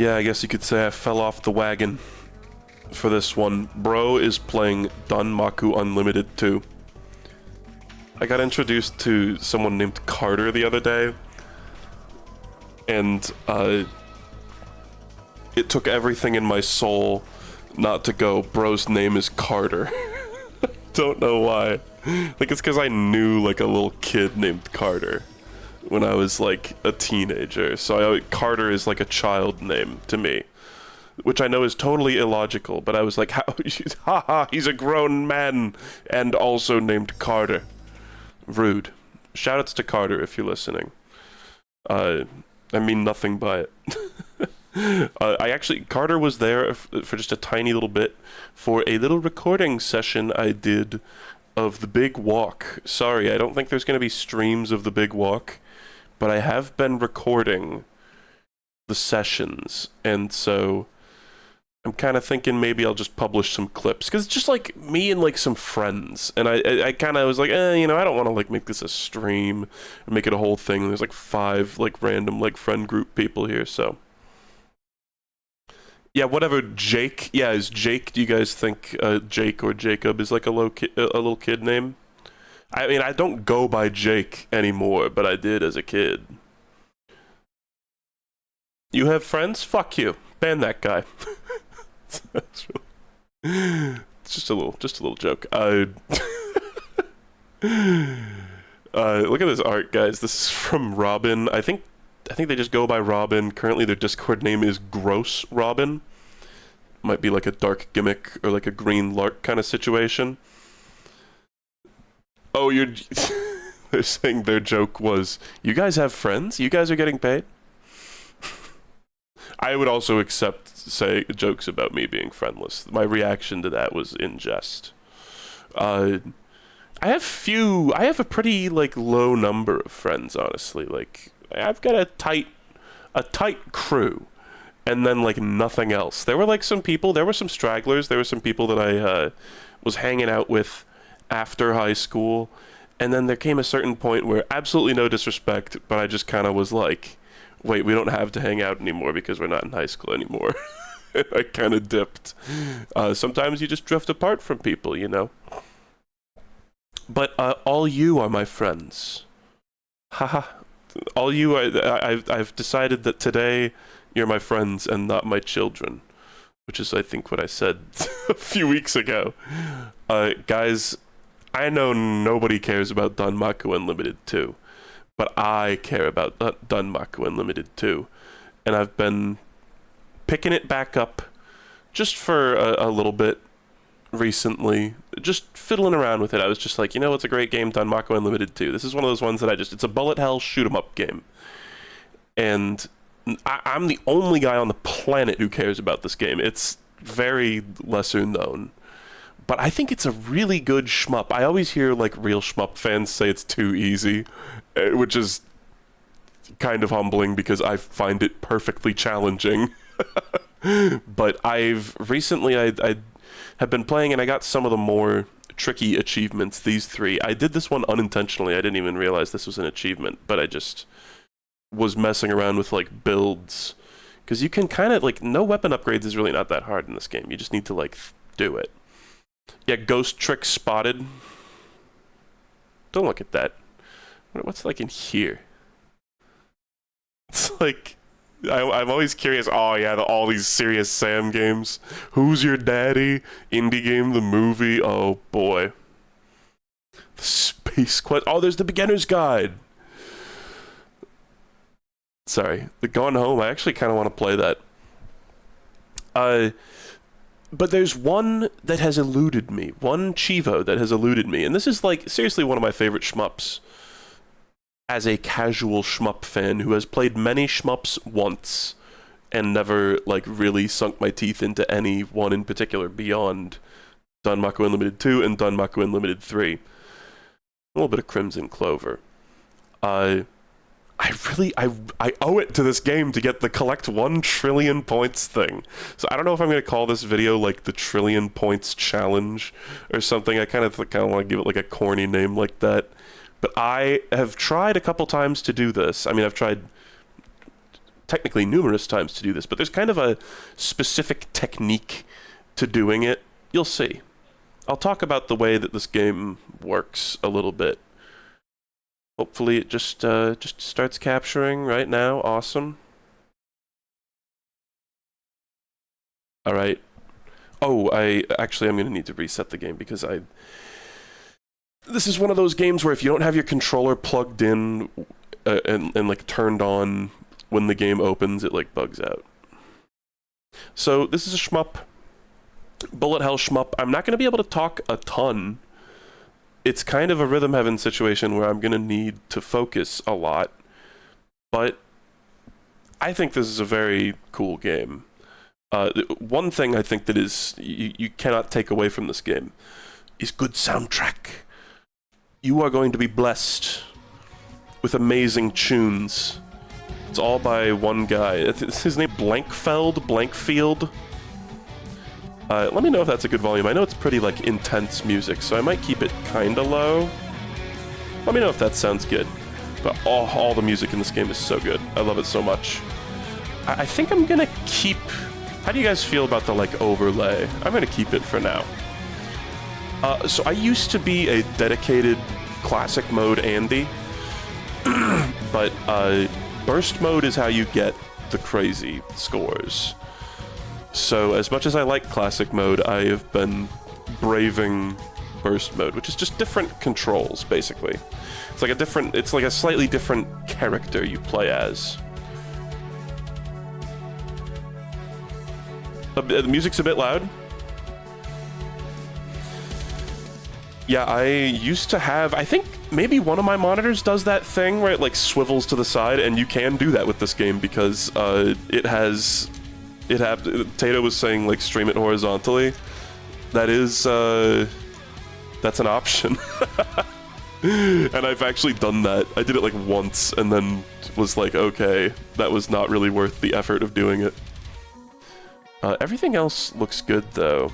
Yeah, I guess you could say I fell off the wagon for this one. Bro is playing Danmaku Unlimited 2. I got introduced to someone named Carter the other day, and it took everything in my soul not to go, bro's name is Carter. Don't know why. Like, it's because I knew, like, a little kid named Carter when I was, like, a teenager. So Carter is, like, a child name to me, which I know is totally illogical, but I was like, how, haha, he's a grown man and also named Carter. Rude. Shoutouts to Carter if you're listening. I mean nothing by it. Carter was there for just a tiny little bit for a little recording session I did of the Big Walk. Sorry, I don't think there's going to be streams of the Big Walk, but I have been recording the sessions, and so I'm kind of thinking maybe I'll just publish some clips, because it's just like me and like some friends, and I kind of was like, you know, I don't want to like make this a stream and make it a whole thing. There's like 5 like random like friend group people here, so yeah, whatever. Jake, yeah, is Jake? Do you guys think Jake or Jacob is like a little kid name? I mean, I don't go by Jake anymore, but I did as a kid. You have friends? Fuck you. Ban that guy. It's just a little joke. Look at this art, guys. This is from Robin. I think they just go by Robin. Currently, their Discord name is Gross Robin. Might be like a dark gimmick or like a green lark kind of situation. Oh, they're saying their joke was, you guys have friends? You guys are getting paid? I would also say jokes about me being friendless. My reaction to that was in jest. I have a pretty like low number of friends, honestly. Like, I've got a tight crew, and then like nothing else. There were some stragglers. There were some people that I was hanging out with after high school, and then there came a certain point where, absolutely no disrespect, but I just kind of was like, wait, we don't have to hang out anymore because we're not in high school anymore. I kind of dipped. Sometimes you just drift apart from people, you know. But all you are my friends. Haha. All you are. I've decided that today you're my friends and not my children, which is, I think, what I said a few weeks ago. Guys, I know nobody cares about Danmaku Unlimited 2. But I care about Danmaku Unlimited 2, and I've been picking it back up just for a little bit recently, just fiddling around with it. I was just like, you know, it's a great game, Danmaku Unlimited 2. This is one of those ones that it's a bullet hell shoot 'em up game, and I'm the only guy on the planet who cares about this game. It's very lesser known, but I think it's a really good shmup. I always hear like real shmup fans say it's too easy, which is kind of humbling because I find it perfectly challenging. But I've recently I have been playing, and I got some of the more tricky achievements. These 3, I did this one unintentionally. I didn't even realize this was an achievement, but I just was messing around with like builds, because you can kind of like, no weapon upgrades is really not that hard in this game. You just need to like do it. Yeah, ghost trick spotted. Don't look at that. What's like in here? It's like, I'm always curious. Oh yeah, all these Serious Sam games. Who's Your Daddy? Indie Game the movie. Oh boy. The Space Quest. Oh, there's the beginner's guide. Sorry, the Gone Home. I actually kind of want to play that. But there's one that has eluded me. One Chivo that has eluded me, and this is like seriously one of my favorite shmups. As a casual shmup fan who has played many shmups once and never like really sunk my teeth into any one in particular beyond Danmaku Unlimited 2 and Danmaku Unlimited 3. A little bit of Crimson Clover. I owe it to this game to get the collect 1 trillion points thing. So I don't know if I'm going to call this video like the Trillion Points Challenge or something. I kind of want to give it like a corny name like that. But I have tried a couple times to do this. I mean, I've tried technically numerous times to do this, but there's kind of a specific technique to doing it. You'll see. I'll talk about the way that this game works a little bit. Hopefully it just starts capturing right now. Awesome. All right. Oh, I'm going to need to reset the game because this is one of those games where if you don't have your controller plugged in and like turned on when the game opens, it like bugs out. So this is a shmup. Bullet hell shmup. I'm not going to be able to talk a ton. It's kind of a Rhythm Heaven situation where I'm going to need to focus a lot. But I think this is a very cool game. One thing I think that is you cannot take away from this game is good soundtrack. You are going to be blessed with amazing tunes. It's all by one guy. Is his name Blankfield? Let me know if that's a good volume. I know it's pretty like intense music, so I might keep it kinda low. Let me know if that sounds good. But all the music in this game is so good. I love it so much. I think I'm gonna keep... How do you guys feel about the like overlay? I'm gonna keep it for now. So I used to be a dedicated classic mode Andy, but burst mode is how you get the crazy scores. So as much as I like classic mode, I have been braving burst mode, which is just different controls, basically. It's like a slightly different character you play as. The music's a bit loud. Yeah, I used to have, I think maybe one of my monitors does that thing where it like swivels to the side, and you can do that with this game because Tato was saying like stream it horizontally. That's an option. And I've actually done that. I did it like once and then was like, okay, that was not really worth the effort of doing it. Everything else looks good though.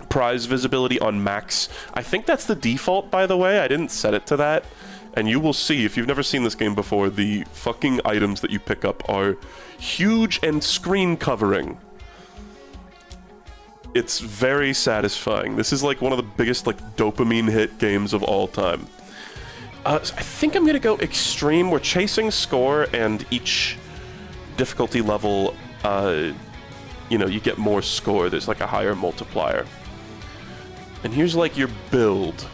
Prize visibility on max. I think that's the default, by the way. I didn't set it to that. And you will see, if you've never seen this game before, the fucking items that you pick up are huge and screen covering. It's very satisfying. This is like one of the biggest like dopamine hit games of all time. So I think I'm gonna go extreme. We're chasing score, and each difficulty level, you know, you get more score. There's like a higher multiplier. And here's like your build.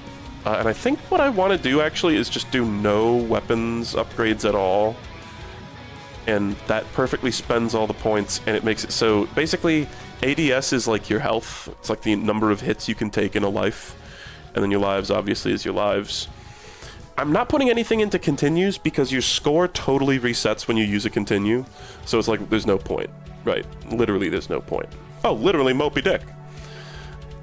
And I think what I want to do actually is just do no weapons upgrades at all. And that perfectly spends all the points, and it makes it so basically ADS is like your health. It's like the number of hits you can take in a life. And then your lives obviously is your lives. I'm not putting anything into continues because your score totally resets when you use a continue. So it's like there's no point. Right. Literally there's no point. Oh, literally Moby Dick.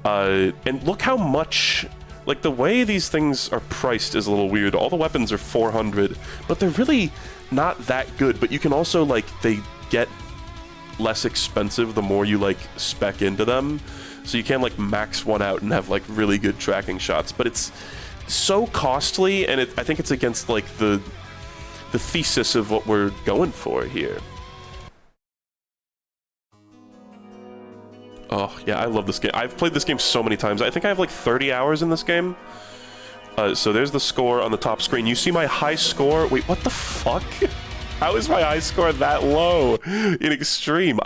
And look how much... Like, the way these things are priced is a little weird. All the weapons are 400, but they're really not that good. But you can also, like, they get less expensive the more you, like, spec into them. So you can, like, max one out and have, like, really good tracking shots. But it's so costly, and I think it's against, like, the thesis of what we're going for here. Oh, yeah, I love this game. I've played this game so many times. I think I have like 30 hours in this game. So there's the score on the top screen. You see my high score? Wait, what the fuck? How is my high score that low in extreme?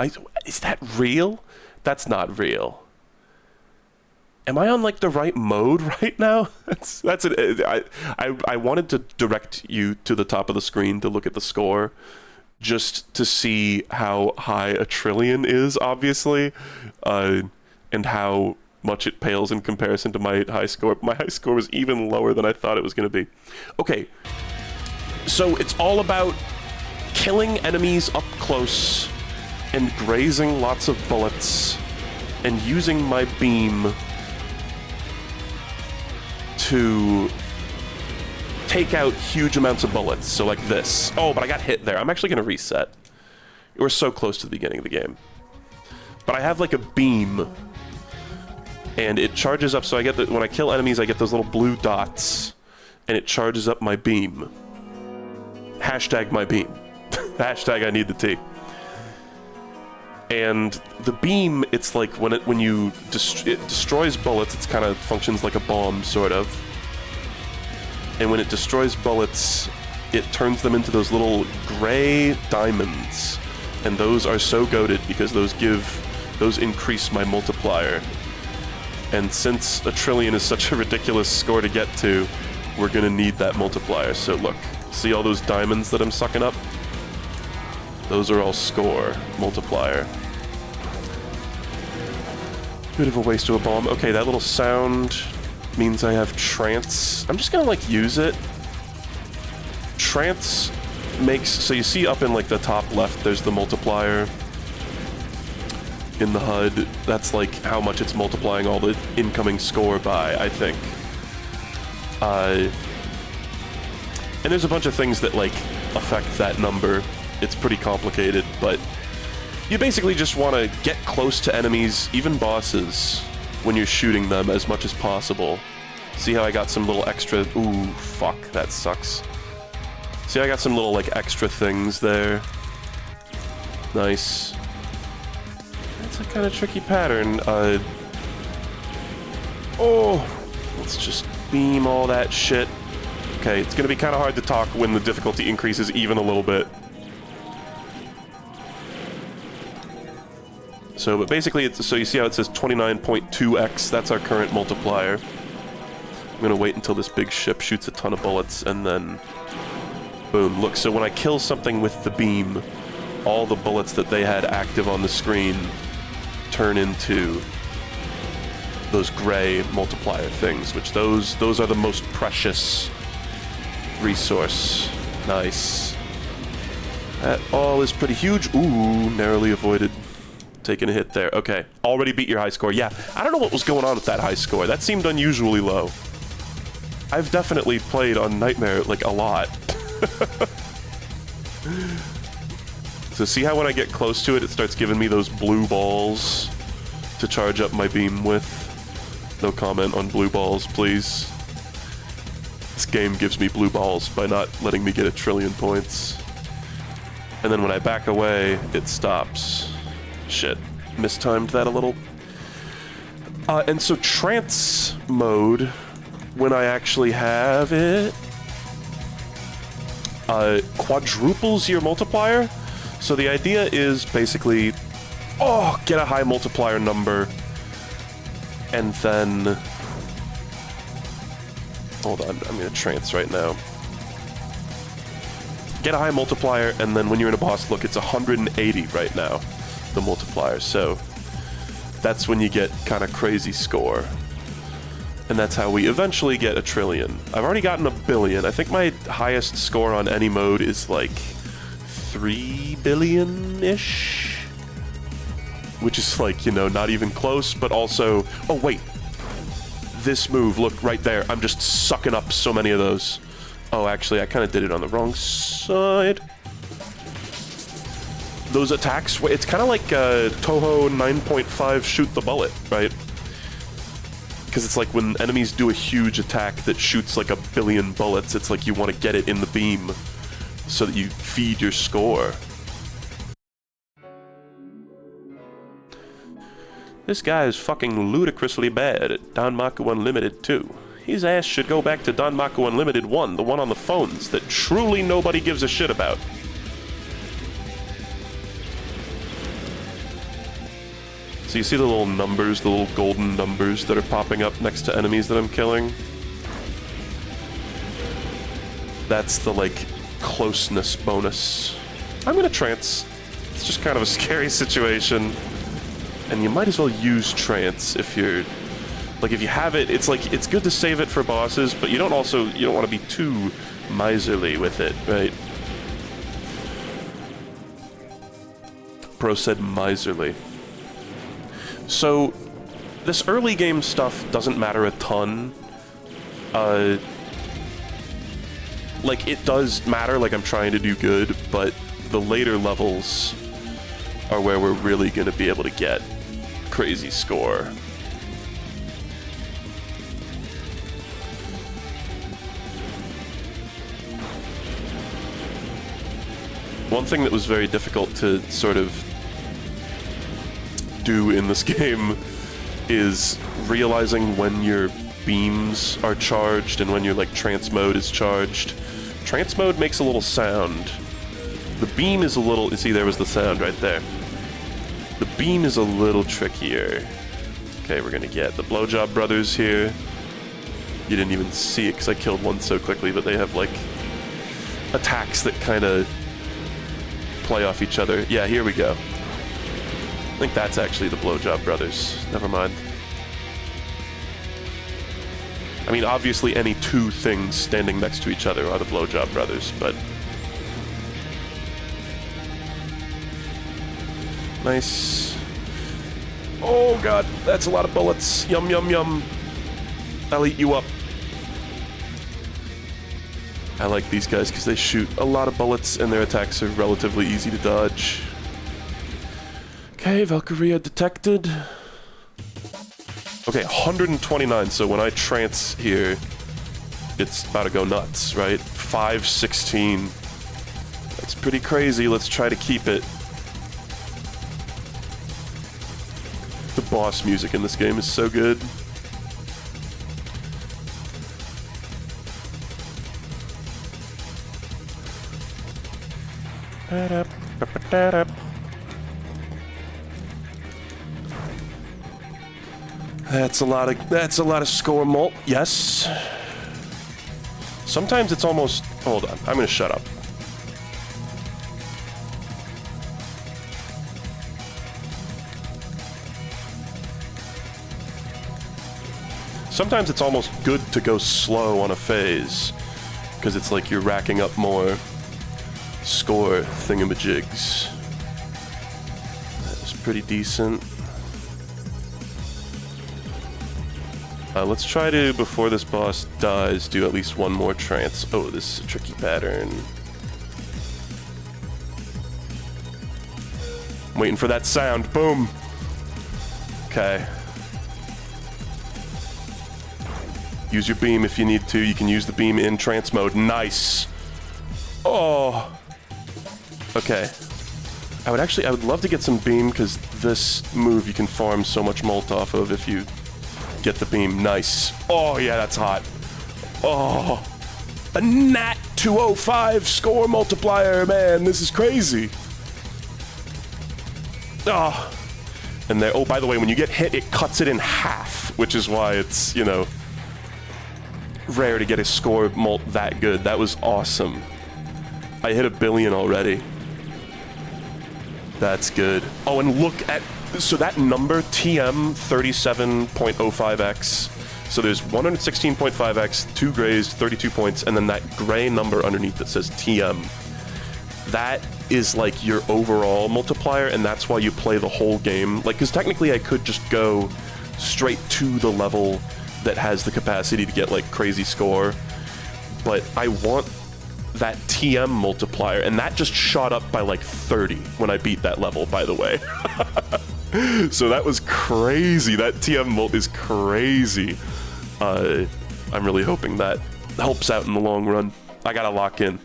Is that real? That's not real. Am I on like the right mode right now? I wanted to direct you to the top of the screen to look at the score, just to see how high a trillion is, obviously, and how much it pales in comparison to my high score. My high score was even lower than I thought it was going to be. Okay, so it's all about killing enemies up close and grazing lots of bullets and using my beam to take out huge amounts of bullets, so like this. Oh, but I got hit there. I'm actually going to reset. We're so close to the beginning of the game. But I have like a beam, and it charges up, so I get when I kill enemies, I get those little blue dots, and it charges up my beam. Hashtag my beam. Hashtag I need the tea. And the beam, it's like when it destroys bullets, it kind of functions like a bomb, sort of. And when it destroys bullets, it turns them into those little gray diamonds. And those are so goated because those increase my multiplier. And since a trillion is such a ridiculous score to get to, we're gonna need that multiplier. So look, see all those diamonds that I'm sucking up? Those are all score multiplier. Bit of a waste of a bomb. Okay, that little sound means I have trance. I'm just gonna like use it. Trance makes, so you see up in like the top left, there's the multiplier in the HUD. That's like how much it's multiplying all the incoming score by, I think. And there's a bunch of things that like affect that number. It's pretty complicated, but you basically just want to get close to enemies, even bosses, when you're shooting them as much as possible. See how I got some little extra... Ooh, fuck, that sucks. See how I got some little, like, extra things there? Nice. That's a kind of tricky pattern. Oh! Let's just beam all that shit. Okay, it's gonna be kind of hard to talk when the difficulty increases even a little bit. So, but basically, so you see how it says 29.2x, that's our current multiplier. I'm gonna wait until this big ship shoots a ton of bullets, and then... Boom, look, so when I kill something with the beam, all the bullets that they had active on the screen turn into those gray multiplier things, which those are the most precious resource. Nice. That all is pretty huge. Ooh, narrowly avoided taking a hit there. Okay, already beat your high score. Yeah, I don't know what was going on with that high score. That seemed unusually low. I've definitely played on Nightmare, like, a lot. So see how when I get close to it, it starts giving me those blue balls to charge up my beam with? No comment on blue balls, please. This game gives me blue balls by not letting me get 1 trillion points. And then when I back away, it stops. Shit, mistimed that a little. And so trance mode, when I actually have it, quadruples your multiplier. So the idea is basically, get a high multiplier number, and then, hold on, I'm gonna trance right now. Get a high multiplier, and then when you're in a boss, look, it's 180 right now, the multiplier. So that's when you get kind of crazy score. And that's how we eventually get 1 trillion. I've already gotten 1 billion. I think my highest score on any mode is like 3 billion-ish. Which is like, you know, not even close, but also... Oh, wait. This move, look, right there. I'm just sucking up so many of those. Oh, actually, I kind of did it on the wrong side. Those attacks, it's kind of like Toho 9.5 shoot the bullet, right? Because it's like when enemies do a huge attack that shoots like 1 billion bullets, it's like you want to get it in the beam so that you feed your score. This guy is fucking ludicrously bad at Danmaku Unlimited 2. His ass should go back to Danmaku Unlimited 1, the one on the phones that truly nobody gives a shit about. So you see the little numbers, the little golden numbers that are popping up next to enemies that I'm killing? That's the, like, closeness bonus. I'm gonna trance. It's just kind of a scary situation. And you might as well use trance if you're... Like, if you have it, it's like, it's good to save it for bosses, but you don't want to be too miserly with it, right? Bro said miserly. So, this early game stuff doesn't matter a ton. Like, it does matter, like, I'm trying to do good, but the later levels are where we're really going to be able to get crazy score. One thing that was very difficult to sort of do in this game is realizing when your beams are charged and when your like trance mode is charged. Trance mode makes a little sound. The beam is a little, see, there was the sound right there. The beam is a little trickier. Okay, we're gonna get the Blowjob Brothers here. You didn't even see it because I killed one so quickly, but they have like attacks that kind of play off each other. Yeah, here we go. I think that's actually the Blowjob Brothers. Never mind. I mean, obviously any two things standing next to each other are the Blowjob Brothers, but... Nice. Oh god, that's a lot of bullets. Yum, yum, yum. I'll eat you up. I like these guys because they shoot a lot of bullets and their attacks are relatively easy to dodge. Okay, Valkyria detected. Okay, 129, so when I trance here, it's about to go nuts, right? 516. That's pretty crazy. Let's try to keep it. The boss music in this game is so good. That's a lot of score mult. Yes. Sometimes it's almost, hold on, I'm gonna shut up. Sometimes it's almost good to go slow on a phase, because it's like you're racking up more score thingamajigs. That was pretty decent. Let's try to, before this boss dies, do at least one more trance. Oh, this is a tricky pattern. I'm waiting for that sound. Boom! Okay. Use your beam if you need to. You can use the beam in trance mode. Nice! Oh! Okay. I would love to get some beam, because this move you can farm so much mult off of if you get the beam. Nice. Oh, yeah, that's hot. Oh. A nat 205 score multiplier, man. This is crazy. Oh. And there, oh, by the way, when you get hit, it cuts it in half, which is why it's, you know, rare to get a score mult that good. That was awesome. I hit 1 billion already. That's good. Oh, and look at, so that number, TM 37.05x. So there's 116.5x, 2 grays, 32 points, and then that gray number underneath that says TM. That is like your overall multiplier, and that's why you play the whole game. Like, because technically I could just go straight to the level that has the capacity to get like crazy score, but I want that TM multiplier, and that just shot up by like 30 when I beat that level, by the way. So that was crazy. That TM mult is crazy. I'm really hoping that helps out in the long run. I gotta lock in.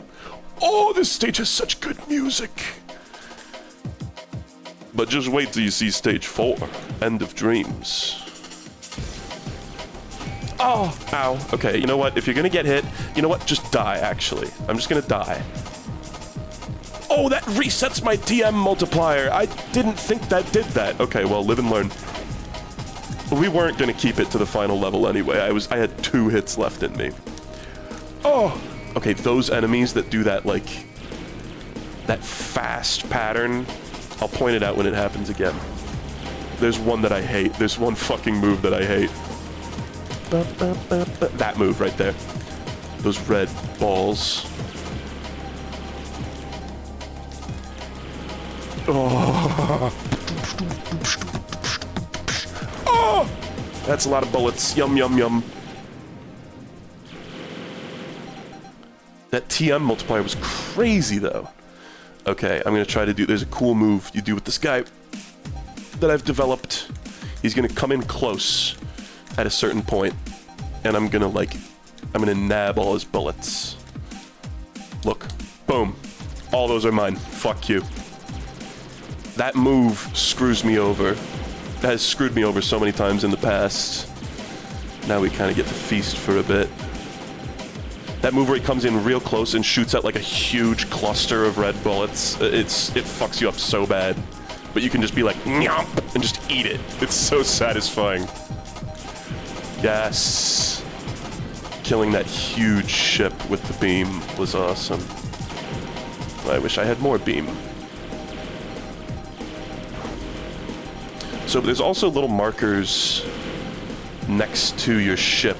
Oh, this stage has such good music. But just wait till you see stage 4, End of Dreams. Oh, ow. Okay, you know what? If you're gonna get hit, you know what? Just die, actually. I'm just gonna die. Oh, that resets my TM multiplier. I didn't think that did that. Okay, well, live and learn. We weren't gonna keep it to the final level anyway. I had 2 hits left in me. Oh! Okay, those enemies that do that, like, that fast pattern, I'll point it out when it happens again. There's one that I hate. There's one fucking move that I hate. That move right there. Those red balls. Oh. Oh. That's a lot of bullets. Yum, yum, yum. That TM multiplier was crazy, though. Okay, I'm gonna try to do... There's a cool move you do with this guy that I've developed. He's gonna come in close at a certain point, and I'm gonna nab all his bullets. Look. Boom. All those are mine. Fuck you. That move screws me over. It has screwed me over so many times in the past. Now we kind of get to feast for a bit. That move where he comes in real close and shoots out like a huge cluster of red bullets. It fucks you up so bad. But you can just be like, nyomp, and just eat it. It's so satisfying. Yes. Killing that huge ship with the beam was awesome. I wish I had more beam. So there's also little markers next to your ship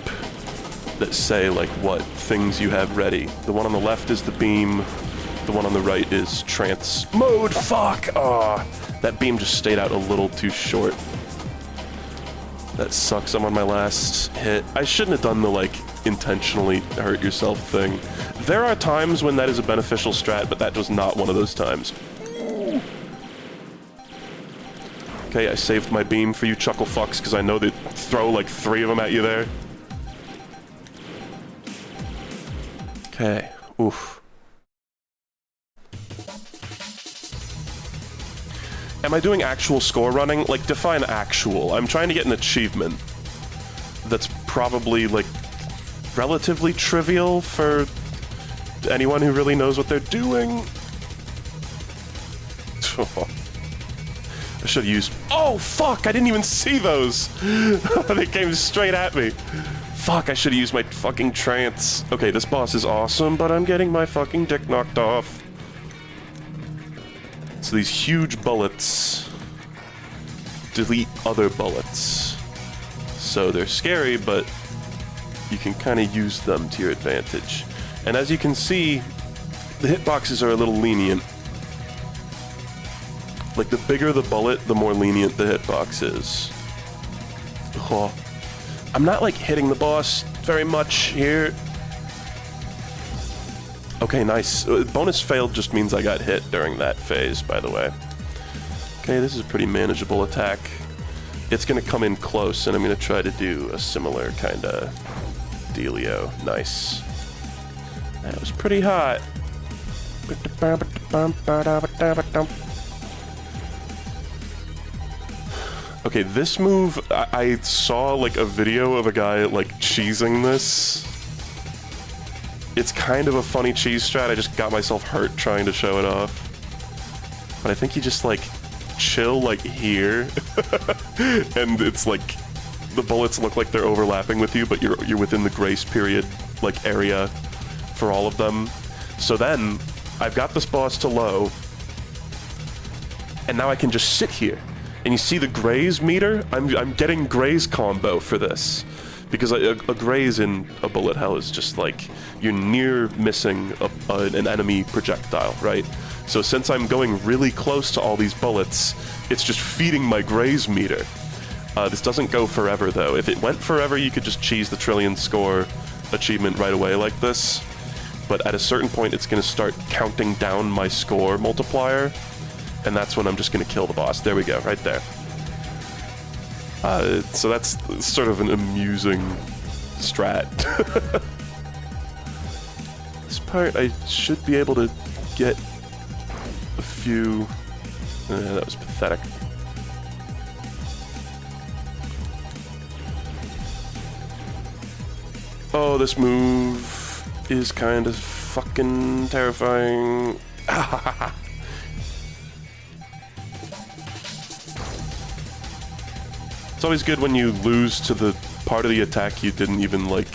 that say, like, what things you have ready. The one on the left is the beam. The one on the right is trance mode. Fuck! Ah, that beam just stayed out a little too short. That sucks. I'm on my last hit. I shouldn't have done the, like, intentionally hurt yourself thing. There are times when that is a beneficial strat, but that was not one of those times. Okay, I saved my beam for you chuckle fucks, because I know they throw like 3 of them at you there. Okay, oof. Am I doing actual score running? Like, define actual. I'm trying to get an achievement that's probably, like, relatively trivial for anyone who really knows what they're doing. I should have used... Oh, fuck! I didn't even see those! They came straight at me. Fuck, I should have used my fucking trance. Okay, this boss is awesome, but I'm getting my fucking dick knocked off. So these huge bullets delete other bullets. So they're scary, but you can kind of use them to your advantage. And as you can see, the hitboxes are a little lenient. Like, the bigger the bullet, the more lenient the hitbox is. Oh. I'm not, like, hitting the boss very much here. Okay, nice. Bonus failed just means I got hit during that phase, by the way. Okay, this is a pretty manageable attack. It's gonna come in close, and I'm gonna try to do a similar kind of dealio. Nice. That was pretty hot. Okay, this move, I saw, like, a video of a guy, like, cheesing this. It's kind of a funny cheese strat. I just got myself hurt trying to show it off. But I think you just, like, chill, like, here. And it's, like, the bullets look like they're overlapping with you, but you're within the grace period, like, area for all of them. So then, I've got this boss to low, and now I can just sit here. And you see the graze meter? I'm getting graze combo for this. Because a graze in a bullet hell is just like, you're near missing an enemy projectile, right? So since I'm going really close to all these bullets, it's just feeding my graze meter. This doesn't go forever, though. If it went forever, you could just cheese the trillion score achievement right away like this. But at a certain point, it's going to start counting down my score multiplier. And that's when I'm just going to kill the boss. There we go, right there. So that's sort of an amusing strat. This part, I should be able to get a few... that was pathetic. Oh, this move is kind of fucking terrifying. It's always good when you lose to the part of the attack you didn't even, like,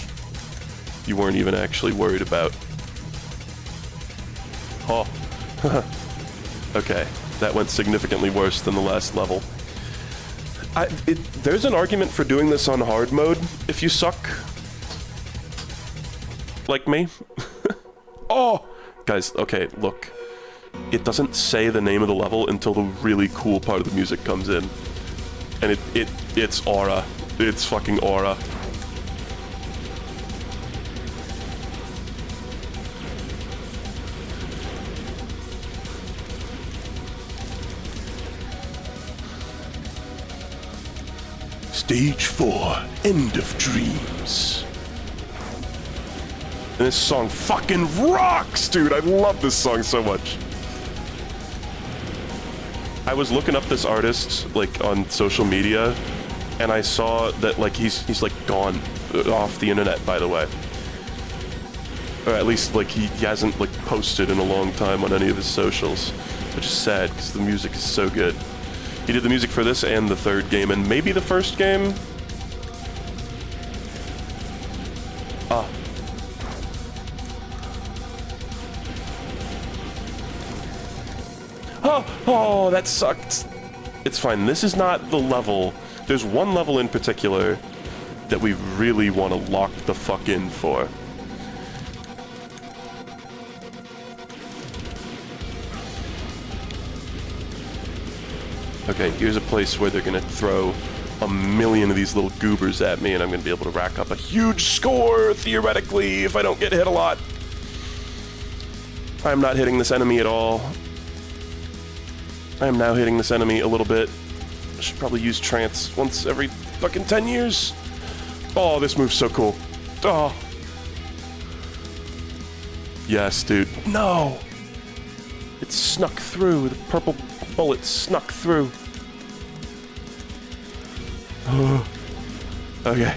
you weren't even actually worried about. Oh. Okay, that went significantly worse than the last level. There's an argument for doing this on hard mode if you suck. Like me. Oh! Guys, okay, look. It doesn't say the name of the level until the really cool part of the music comes in. And it's aura. It's fucking aura. Stage 4, End of Dreams. And this song fucking rocks, dude! I love this song so much. I was looking up this artist, like, on social media, and I saw that, like, he's like, gone off the internet, by the way. Or at least, like, he hasn't, like, posted in a long time on any of his socials. Which is sad, because the music is so good. He did the music for this and the third game, and maybe the first game? Ah. Oh, that sucked. It's fine. This is not the level. There's one level in particular that we really want to lock the fuck in for. Okay, here's a place where they're gonna throw a million of these little goobers at me, and I'm gonna be able to rack up a huge score, theoretically, if I don't get hit a lot. I'm not hitting this enemy at all. I am now hitting this enemy a little bit. I should probably use trance once every fucking 10 years. Oh, this move's so cool. Oh. Yes, dude. No! It snuck through. The purple bullet snuck through. Okay,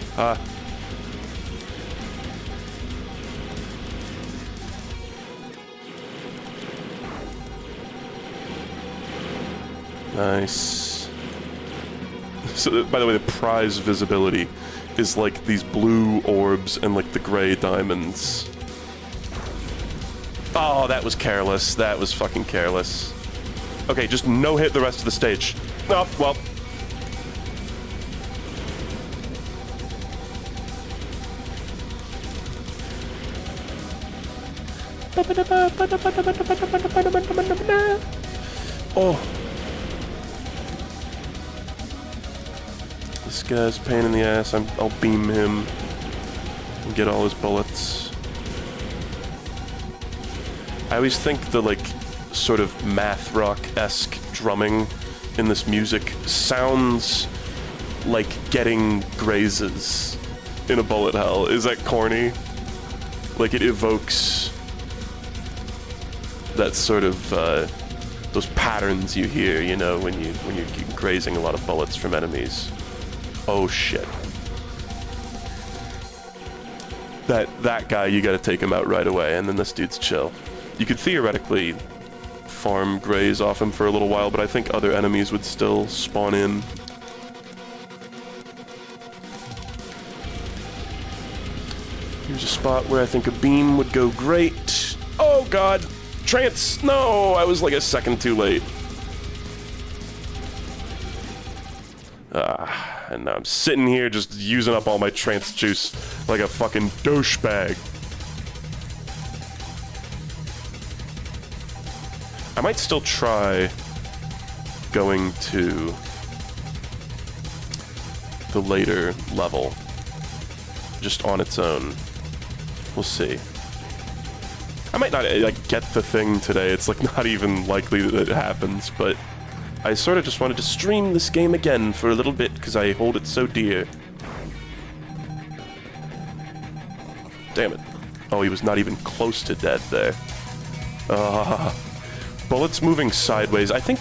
nice. So, by the way, the prize visibility is like these blue orbs and like the gray diamonds. Oh, that was careless. That was fucking careless. Okay, just no hit the rest of the stage. Oh, well. Oh. This guy's a pain in the ass. I'll beam him and get all his bullets. I always think the, like, sort of math rock-esque drumming in this music sounds like getting grazes in a bullet hell. Is that corny? Like, it evokes that sort of those patterns you hear, you know, when you're grazing a lot of bullets from enemies. Oh shit. That guy, you gotta take him out right away, and then this dude's chill. You could theoretically farm graze off him for a little while, but I think other enemies would still spawn in. Here's a spot where I think a beam would go great. Oh god! Trance! No! I was like a second too late. And now I'm sitting here just using up all my trance juice like a fucking douchebag. I might still try going to the later level, just on its own. We'll see. I might not like get the thing today. It's like not even likely that it happens, but I sort of just wanted to stream this game again for a little bit because I hold it so dear. Damn it. Oh, he was not even close to dead there. Bullets moving sideways. I think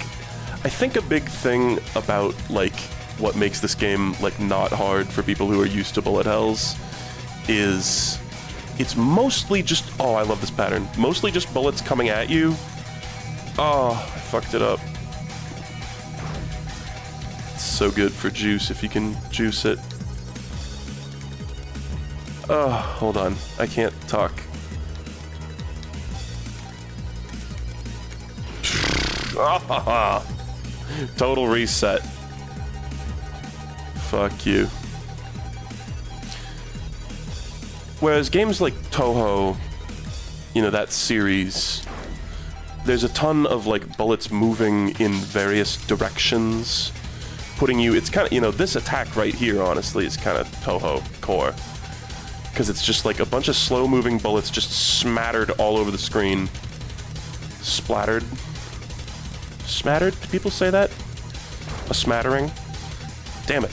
a big thing about, like, what makes this game, like, not hard for people who are used to bullet hells is it's mostly just... Oh, I love this pattern. Mostly just bullets coming at you. Oh, I fucked it up. It's so good for juice if you can juice it. Oh, hold on. I can't talk. Total reset. Fuck you. Whereas games like Toho, you know, that series, there's a ton of, like, bullets moving in various directions, putting you... It's kind of, you know, this attack right here, honestly, is kind of Toho core. Because it's just, like, a bunch of slow-moving bullets just smattered all over the screen. Splattered? Smattered? Do people say that? A smattering? Damn it.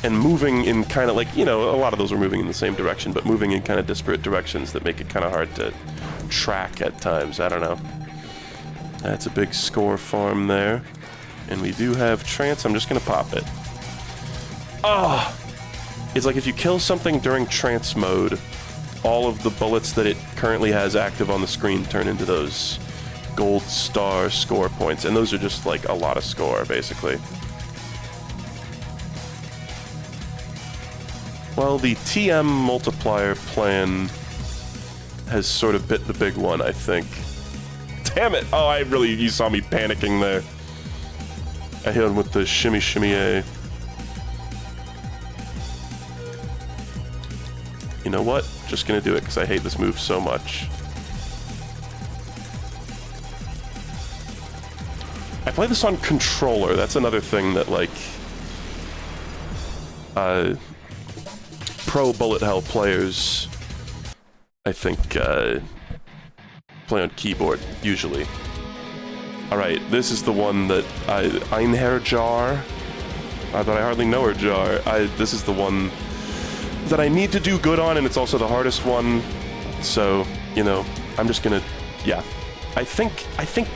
And moving in kind of like, you know, a lot of those are moving in the same direction, but moving in kind of disparate directions that make it kind of hard to track at times. I don't know. That's a big score farm there. And we do have trance. I'm just gonna pop it. Ah! It's like if you kill something during trance mode, all of the bullets that it currently has active on the screen turn into those gold star score points. And those are just like a lot of score, basically. Well, the TM multiplier plan has sort of bit the big one, I think. Damn it! Oh, you saw me panicking there. I hit him with the shimmy shimmy A. You know what? Just gonna do it because I hate this move so much. I play this on controller. That's another thing that, like, pro bullet hell players, I think, play on keyboard, usually. Alright, this is the one that Einherjar, Jar, but I hardly know her Jar. This is the one that I need to do good on, and it's also the hardest one, so, you know, I'm just gonna, yeah. I think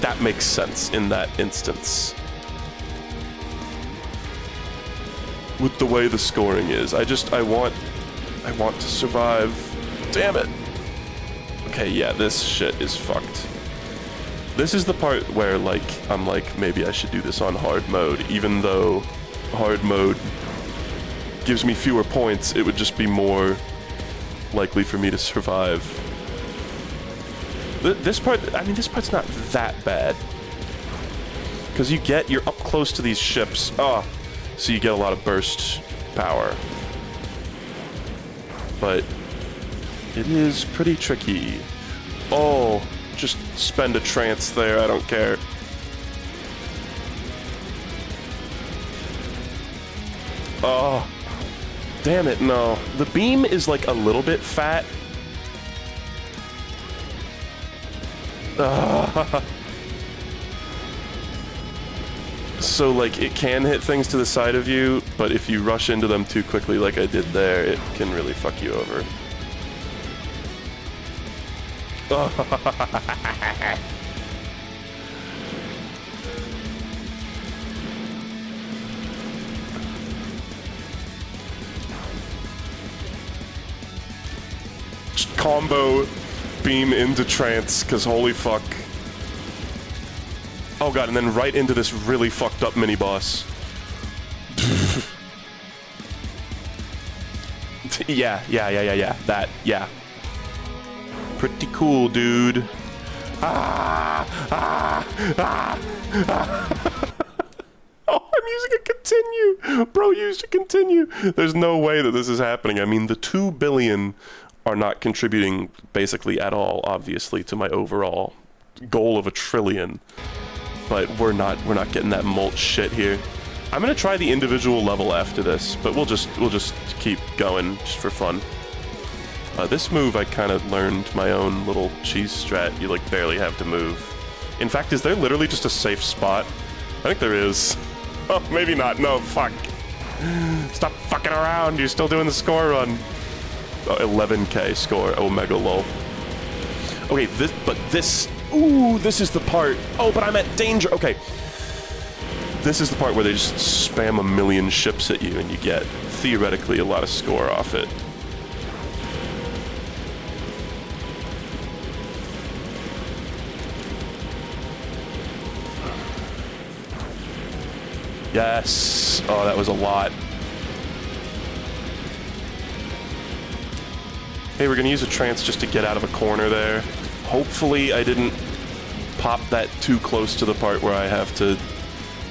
that makes sense in that instance. With the way the scoring is. I want to survive. Damn it! Okay, yeah, this shit is fucked. This is the part where, like, I'm like, maybe I should do this on hard mode, even though hard mode gives me fewer points, it would just be more likely for me to survive. This part, I mean, this part's not that bad. Because you're up close to these ships, so you get a lot of burst power. But it is pretty tricky. Oh, just spend a trance there, I don't care. Oh, damn it, no. The beam is like a little bit fat. So, like, it can hit things to the side of you, but if you rush into them too quickly like I did there, it can really fuck you over. Just combo beam into trance, because holy fuck. Oh god, and then right into this really fucked up mini-boss. Yeah. That, yeah. Pretty cool, dude. Oh, I'm using a continue! Bro used a continue! There's no way that this is happening. I mean, the 2 billion are not contributing basically at all, obviously, to my overall goal of 1 trillion. But we're not getting that mulch shit here. I'm gonna try the individual level after this, but we'll just keep going just for fun. This move I kind of learned my own little cheese strat. You like barely have to move. In fact, is there literally just a safe spot? I think there is. Oh, maybe not. No, fuck. Stop fucking around. You're still doing the score run. Oh, 11k score. Omega lol. Okay, this. Ooh, this is the part. Oh, but I'm at danger. Okay. This is the part where they just spam 1 million ships at you and you get, theoretically, a lot of score off it. Yes. Oh, that was a lot. Hey, we're gonna use a trance just to get out of a corner there. Hopefully I didn't pop that too close to the part where I have to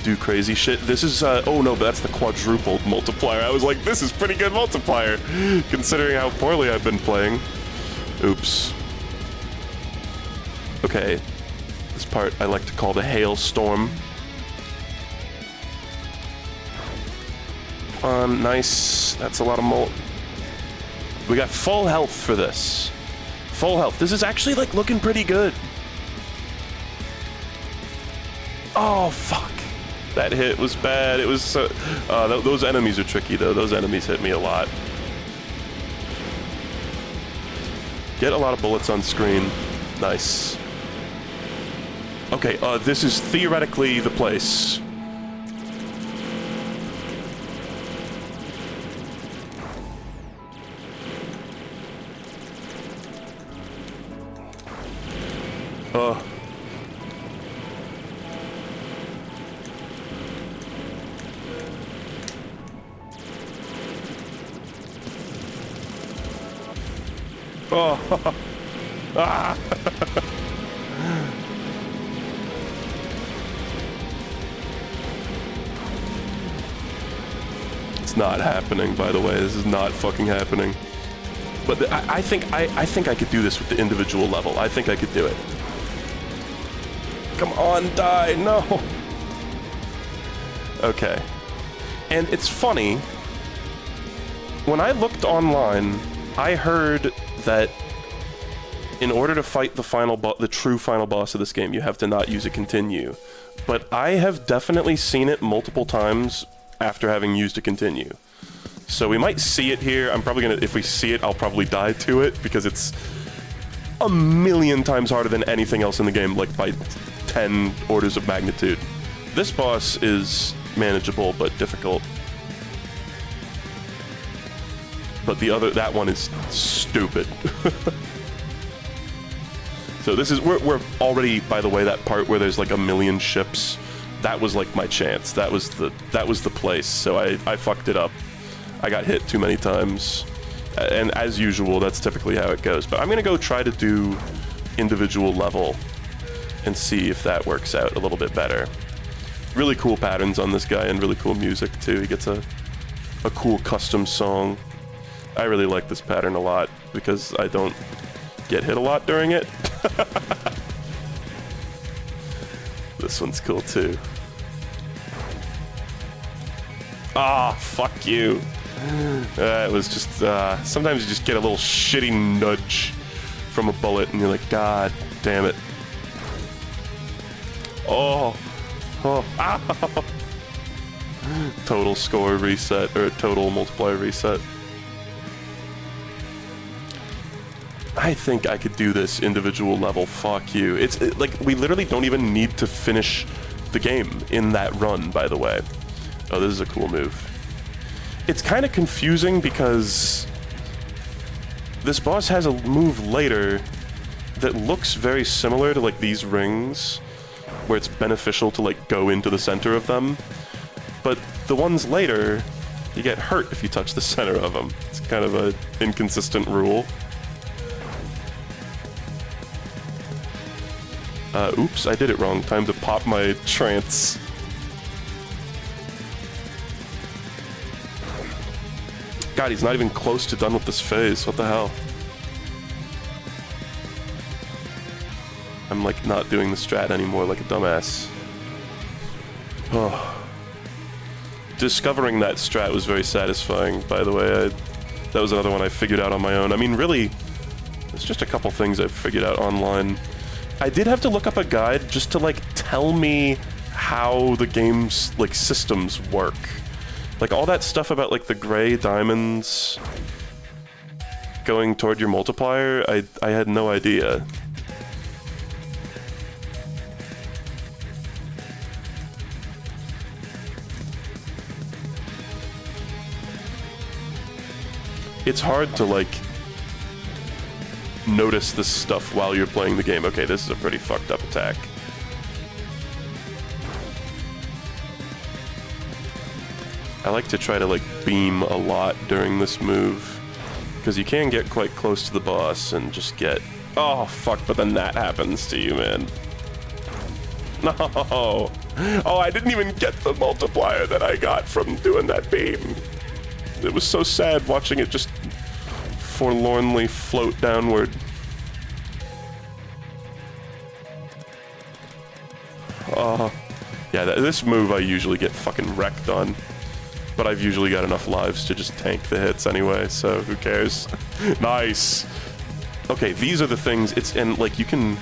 do crazy shit. This is, oh no, but that's the quadrupled multiplier. I was like, this is pretty good multiplier, considering how poorly I've been playing. Oops. Okay. This part I like to call the hailstorm. Nice. That's a lot of mult. We got full health for this. Full health. This is actually, like, looking pretty good. Oh, fuck. That hit was bad. It was so... those enemies are tricky, though. Those enemies hit me a lot. Get a lot of bullets on screen. Nice. Okay. Okay, this is theoretically the place. Oh. Ah. It's not happening, by the way. This is not fucking happening. But I think I could do this with the individual level. I think I could do it. Come on, die! No. Okay. And it's funny. When I looked online, I heard that in order to fight the true final boss of this game, you have to not use a continue. But I have definitely seen it multiple times after having used a continue. So we might see it here. I'm probably gonna, if we see it, I'll probably die to it because it's a million times harder than anything else in the game, like by 10 orders of magnitude. This boss is manageable but difficult. But that one is stupid. So this is, we're already, by the way, that part where there's like a million ships, that was like my chance. That was the place. So I fucked it up. I got hit too many times. And as usual, that's typically how it goes. But I'm gonna go try to do individual level and see if that works out a little bit better. Really cool patterns on this guy and really cool music too. He gets a cool custom song. I really like this pattern a lot because I don't get hit a lot during it. This one's cool too. Ah, fuck you. It was just, sometimes you just get a little shitty nudge from a bullet and you're like, God damn it. Oh. Oh. Ow. Total score reset, or total multiplier reset. I think I could do this individual level, fuck you. It's like, we literally don't even need to finish the game in that run, by the way. Oh, this is a cool move. It's kind of confusing because this boss has a move later that looks very similar to like these rings, where it's beneficial to like go into the center of them. But the ones later, you get hurt if you touch the center of them. It's kind of an inconsistent rule. Oops, I did it wrong. Time to pop my trance. God, he's not even close to done with this phase. What the hell? I'm like not doing the strat anymore like a dumbass. Oh. Discovering that strat was very satisfying, by the way. That was another one I figured out on my own. I mean, really, there's just a couple things I've figured out online. I did have to look up a guide just to like tell me how the game's like systems work. Like all that stuff about like the gray diamonds going toward your multiplier, I had no idea. It's hard to like notice this stuff while you're playing the game. Okay, this is a pretty fucked up attack. I like to try to like beam a lot during this move, because you can get quite close to the boss and just get, oh fuck, but then that happens to you, man. No. Oh, I didn't even get the multiplier that I got from doing that beam. It was so sad watching it just forlornly float downward. Yeah, this move I usually get fucking wrecked on. But I've usually got enough lives to just tank the hits anyway, so who cares? Nice! Okay, these are the things, and like you can,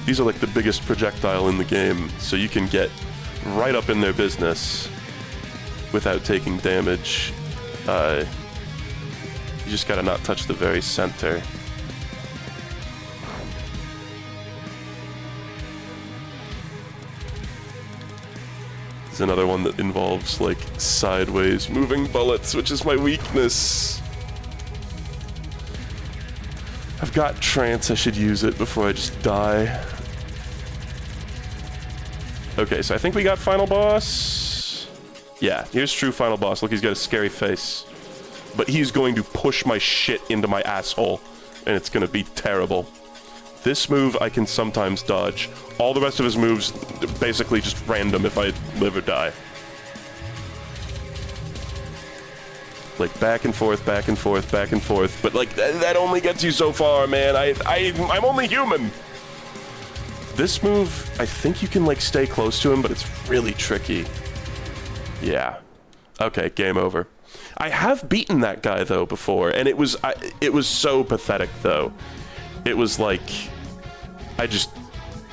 these are like the biggest projectile in the game, so you can get right up in their business without taking damage. You just gotta not touch the very center. There's another one that involves, like, sideways moving bullets, which is my weakness. I've got trance, I should use it before I just die. Okay, so I think we got final boss. Yeah, here's true final boss. Look, he's got a scary face. But he's going to push my shit into my asshole, and it's gonna be terrible. This move I can sometimes dodge. All the rest of his moves, basically just random if I live or die. Like, back and forth, back and forth, back and forth. But, like, that only gets you so far, man. I'm only human. This move, I think you can, like, stay close to him, but it's really tricky. Yeah. Okay, game over. I have beaten that guy, though, before, and it was so pathetic, though. It was like, I just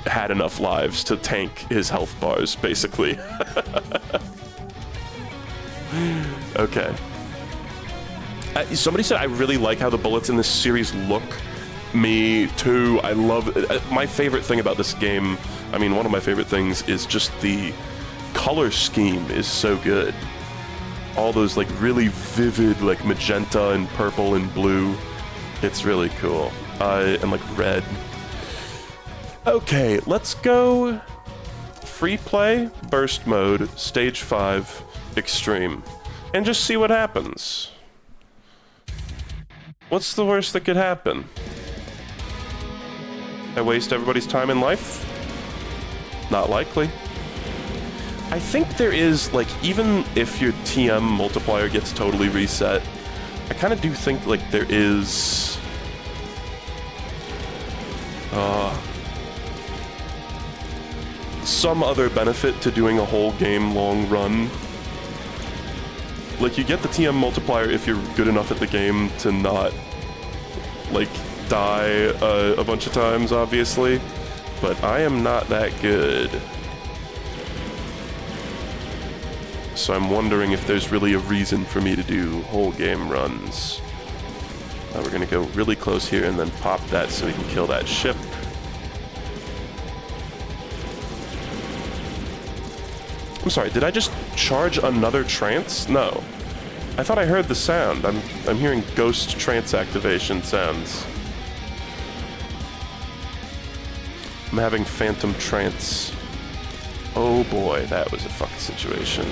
had enough lives to tank his health bars, basically. Okay. Somebody said I really like how the bullets in this series look. Me too. I love it. My favorite thing about this game, I mean, one of my favorite things is just the color scheme is so good. All those, like, really vivid, like, magenta and purple and blue. It's really cool. And, like, red. Okay, let's go free play, burst mode, stage 5, extreme, and just see what happens. What's the worst that could happen? I waste everybody's time in life? Not likely. I think there is, like, even if your TM multiplier gets totally reset, I kind of do think, like, there is... some other benefit to doing a whole game long run. Like, you get the TM multiplier if you're good enough at the game to not, like, die a bunch of times, obviously. But I am not that good. So I'm wondering if there's really a reason for me to do whole game runs. We're gonna go really close here and then pop that so we can kill that ship. I'm sorry, did I just charge another trance? No. I thought I heard the sound. I'm hearing ghost trance activation sounds. I'm having phantom trance. Oh boy, that was a fucked situation.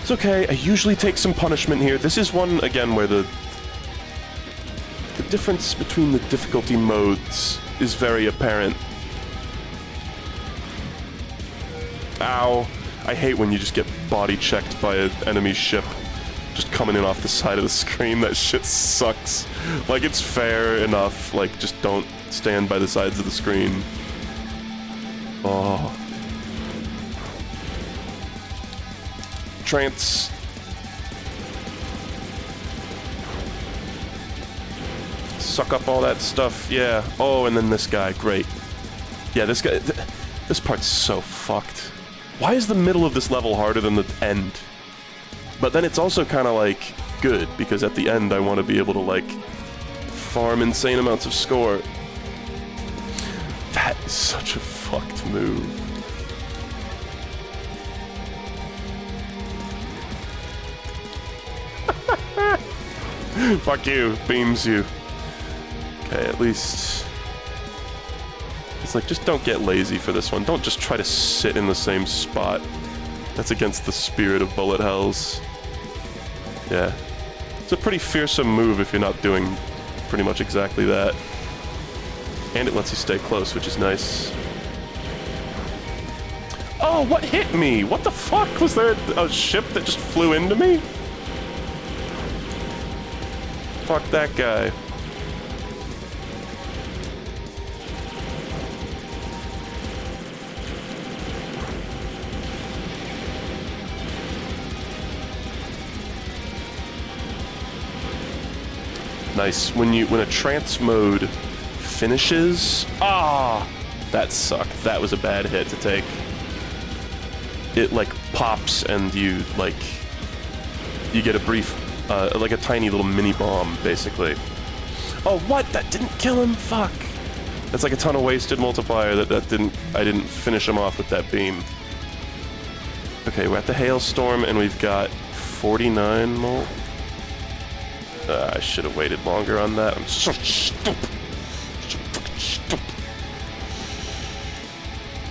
It's okay, I usually take some punishment here. This is one, again, where the difference between the difficulty modes is very apparent. Ow. I hate when you just get body checked by an enemy ship just coming in off the side of the screen. That shit sucks. Like, it's fair enough. Like, just don't stand by the sides of the screen. Oh. Trance. Suck up all that stuff. Yeah. Oh, and then this guy. Great. Yeah, this guy... This part's so fucked. Why is the middle of this level harder than the end? But then it's also kind of, like, good, because at the end I want to be able to, like, farm insane amounts of score. That is such a fucked move. Fuck you. Beams you. Okay, at least... It's like, just don't get lazy for this one. Don't just try to sit in the same spot. That's against the spirit of bullet hells. Yeah. It's a pretty fearsome move if you're not doing pretty much exactly that. And it lets you stay close, which is nice. Oh, what hit me? What the fuck? Was there a ship that just flew into me? Fuck that guy. Nice. When a trance mode finishes... Ah! That sucked. That was a bad hit to take. It, like, pops and you, like... You get a brief... like a tiny little mini-bomb, basically. Oh, what? That didn't kill him? Fuck! That's like a ton of wasted multiplier that didn't... I didn't finish him off with that beam. Okay, we're at the hailstorm, and we've got 49 more. I should have waited longer on that. I'm so stupid. So fucking stupid.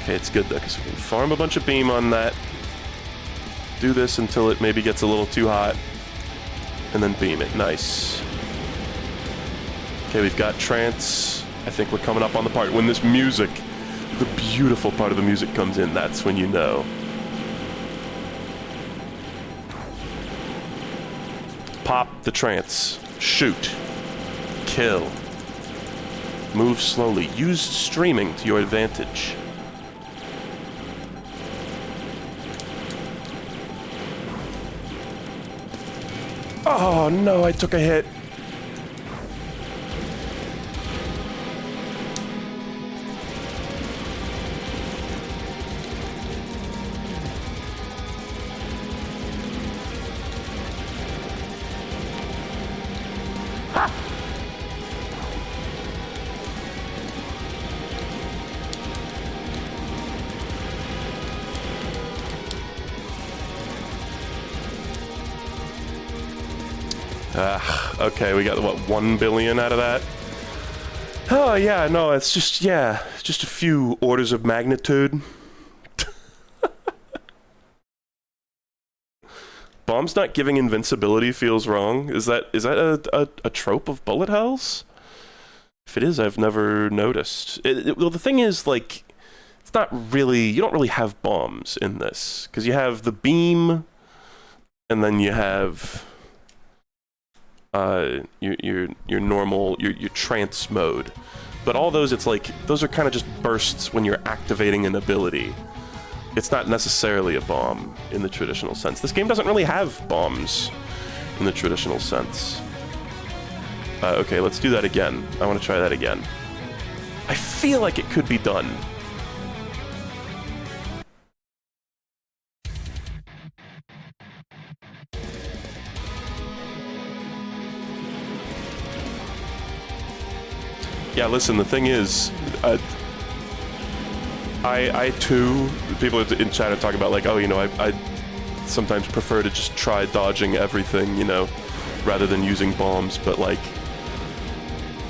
Okay, it's good though, because we can farm a bunch of beam on that. Do this until it maybe gets a little too hot. And then beam it. Nice. Okay, we've got trance. I think we're coming up on the part when this music, the beautiful part of the music comes in, that's when you know. Pop the trance. Shoot. Kill. Move slowly. Use streaming to your advantage. Oh no, I took a hit. Ha! Okay, we got, what, 1 billion out of that? Oh, yeah, no, it's just, yeah, just a few orders of magnitude. Bombs not giving invincibility feels wrong. Is that a trope of bullet hells? If it is, I've never noticed. Well, the thing is, like, it's not really, you don't really have bombs in this, because you have the beam, and then you have your normal, your trance mode. But all those, it's like, those are kind of just bursts when you're activating an ability. It's not necessarily a bomb in the traditional sense. This game doesn't really have bombs in the traditional sense. Okay, let's do that again. I want to try that again. I feel like it could be done. Yeah, listen, the thing is, I too, people in chat are talking about, like, oh, you know, I sometimes prefer to just try dodging everything, you know, rather than using bombs, but, like,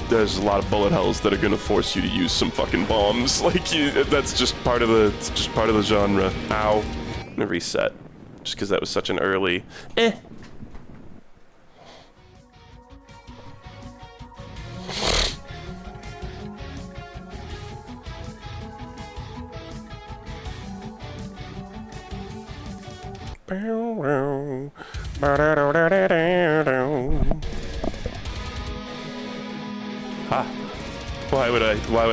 there's a lot of bullet hells that are gonna force you to use some fucking bombs. Like, that's just part of the, it's just part of the genre. Ow. I'm gonna reset, just because that was such an early, Ha! Why would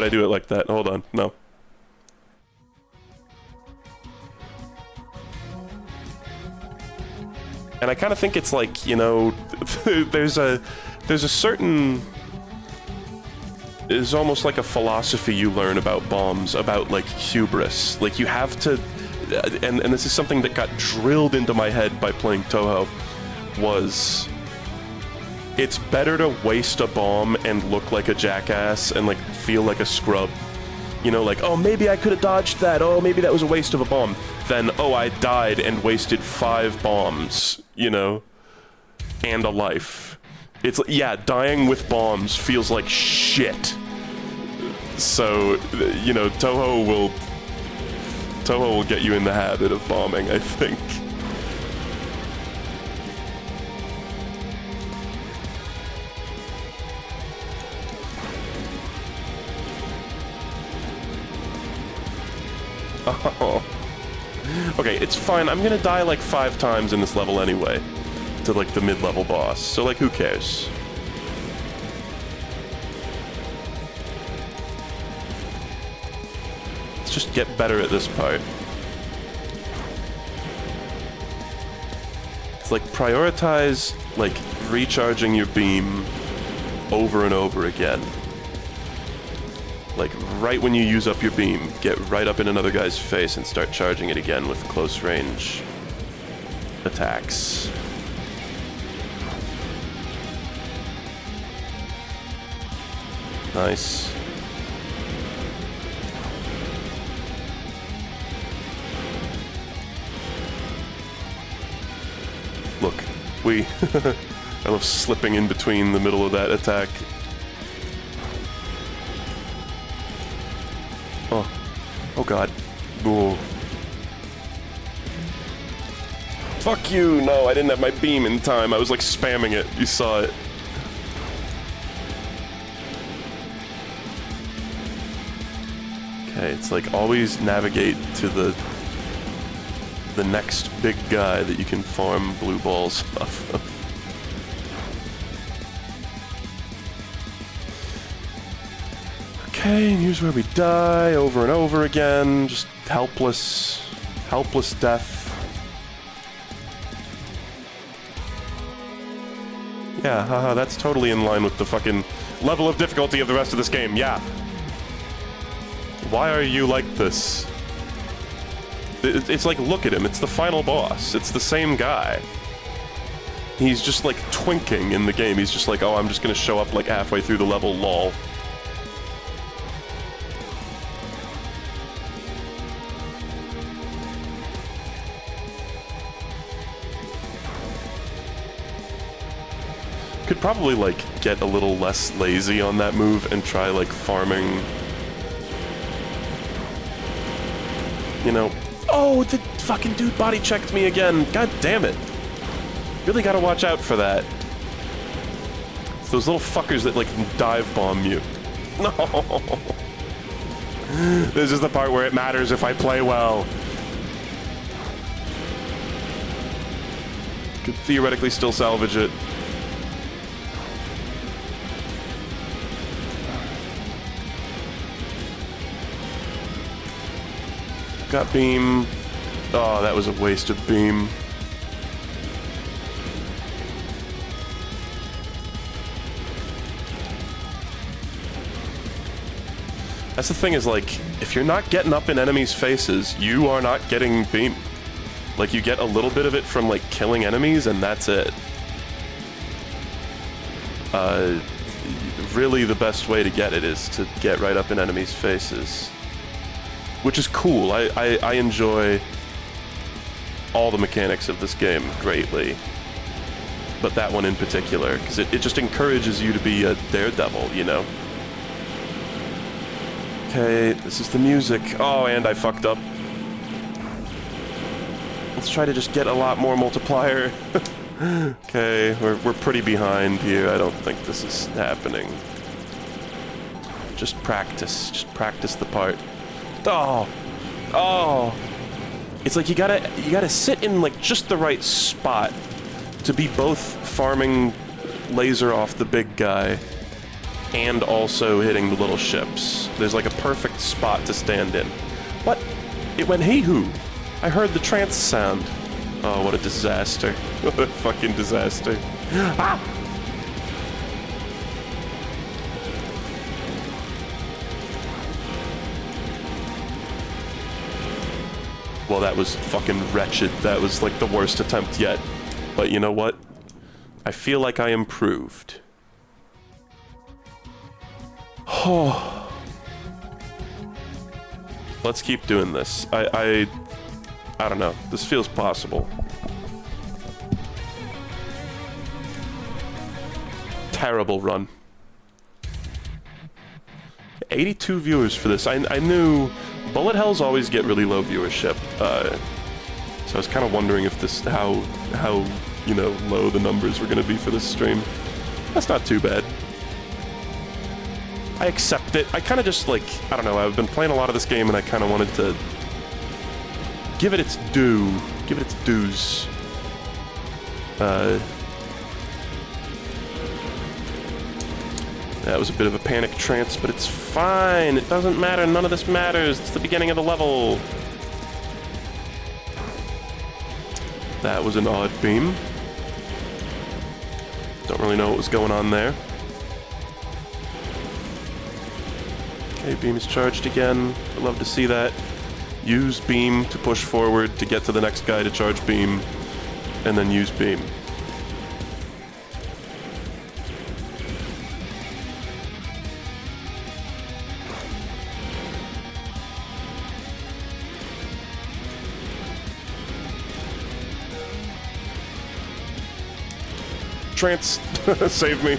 I do it like that? Hold on, no. And I kind of think it's like, you know, there's a certain, it's almost like a philosophy you learn about bombs, about, like, hubris. Like, you have to, and this is something that got drilled into my head by playing Touhou, was it's better to waste a bomb and look like a jackass and, like, feel like a scrub. You know, like, oh, maybe I could have dodged that, oh, maybe that was a waste of a bomb. Then, oh, I died and wasted 5 bombs, you know, and a life. It's, yeah, dying with bombs feels like shit. So, you know, Touhou will get you in the habit of bombing, I think. Oh. Okay, it's fine. I'm gonna die like 5 times in this level anyway, to, like, the mid-level boss. So, like, who cares? Let's just get better at this part. It's like, prioritize, like, recharging your beam over and over again. Like, right when you use up your beam, get right up in another guy's face and start charging it again with close range attacks. Nice. we. I love slipping in between the middle of that attack. Oh. Oh god. Whoa. Fuck you! No, I didn't have my beam in time. I was like spamming it. You saw it. Okay, it's like always navigate to the next big guy that you can farm blue balls off of. Okay, and here's where we die over and over again. Just helpless death. Yeah, haha, that's totally in line with the fucking level of difficulty of the rest of this game, yeah. Why are you like this? It's like, look at him, it's the final boss. It's the same guy. He's just like twinking in the game. He's just like, oh, I'm just gonna show up like halfway through the level, lol. Could probably, like, get a little less lazy on that move and try, like, farming... You know... Oh, the fucking dude body checked me again! God damn it! Really gotta watch out for that. It's those little fuckers that, like, dive bomb you. No! This is the part where it matters if I play well. Could theoretically still salvage it. Got beam. Oh, that was a waste of beam. That's the thing is, like, if you're not getting up in enemies' faces, you are not getting beam. Like, you get a little bit of it from, like, killing enemies, and that's it. Really the best way to get it is to get right up in enemies' faces. Which is cool. I enjoy all the mechanics of this game greatly. But that one in particular, because it just encourages you to be a daredevil, you know? Okay, this is the music. Oh, and I fucked up. Let's try to just get a lot more multiplier. Okay, we're pretty behind here. I don't think this is happening. Just practice the part. Oh, oh! It's like you gotta sit in like just the right spot to be both farming laser off the big guy and also hitting the little ships. There's like a perfect spot to stand in. What? It went hey-hoo. I heard the trance sound. Oh, what a disaster. What a fucking disaster. Ah! Well, that was fucking wretched. That was like the worst attempt yet. But you know what? I feel like I improved. Oh. Let's keep doing this. I don't know. This feels possible. Terrible run. 82 viewers for this. I knew bullet hells always get really low viewership. So I was kind of wondering if this how you know low the numbers were going to be for this stream. That's not too bad. I accept it. I kind of just like, I don't know, I've been playing a lot of this game and I kind of wanted to give it its due. Give it its dues. That was a bit of a panic trance, but it's fine. It doesn't matter. None of this matters. It's the beginning of the level. That was an odd beam. Don't really know what was going on there. Okay, beam is charged again. I'd love to see that. Use beam to push forward to get to the next guy to charge beam, and then use beam. Trance, save me.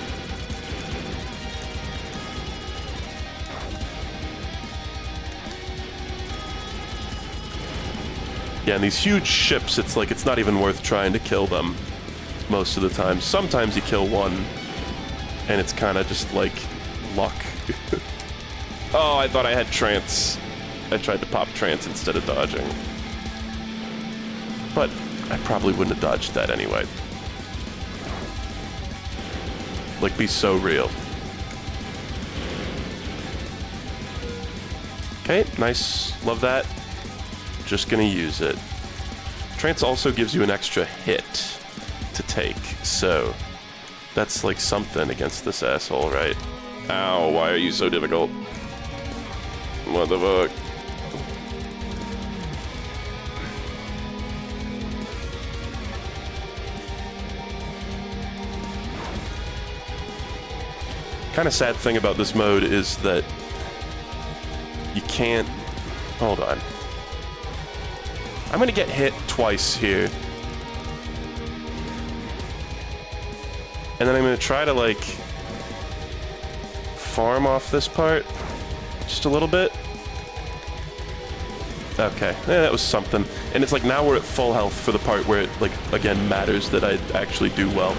Yeah, and these huge ships, it's like it's not even worth trying to kill them most of the time. Sometimes you kill one, and it's kind of just like luck. Oh, I thought I had trance. I tried to pop trance instead of dodging. But I probably wouldn't have dodged that anyway. Like, be so real. Okay, nice. Love that. Just gonna use it. Trance also gives you an extra hit to take, so that's like something against this asshole, right? Ow, why are you so difficult? What the fuck? Kind of sad thing about this mode is that you can't... Hold on. I'm gonna get hit twice here. And then I'm gonna try to, like, farm off this part just a little bit. Okay, that was something. And it's like now we're at full health for the part where it, like, again, matters that I actually do well.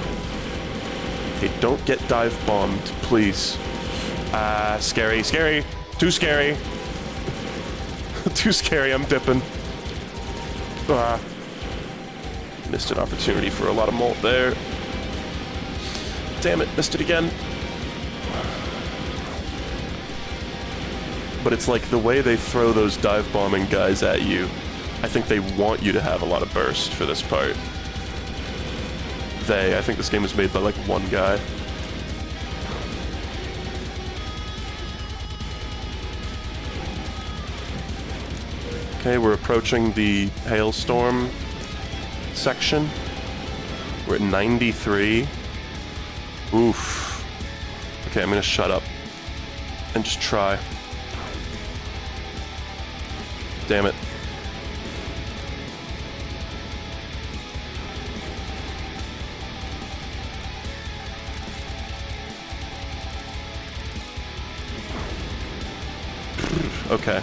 Okay, don't get dive bombed, please. Scary, scary. Too scary. Too scary, I'm dipping. Missed an opportunity for a lot of molt there. Damn it, missed it again. But it's like the way they throw those dive bombing guys at you, I think they want you to have a lot of burst for this part. I think this game was made by like one guy. Okay, we're approaching the hailstorm section. We're at 93. Oof. Okay, I'm gonna shut up and just try. Damn it. Okay.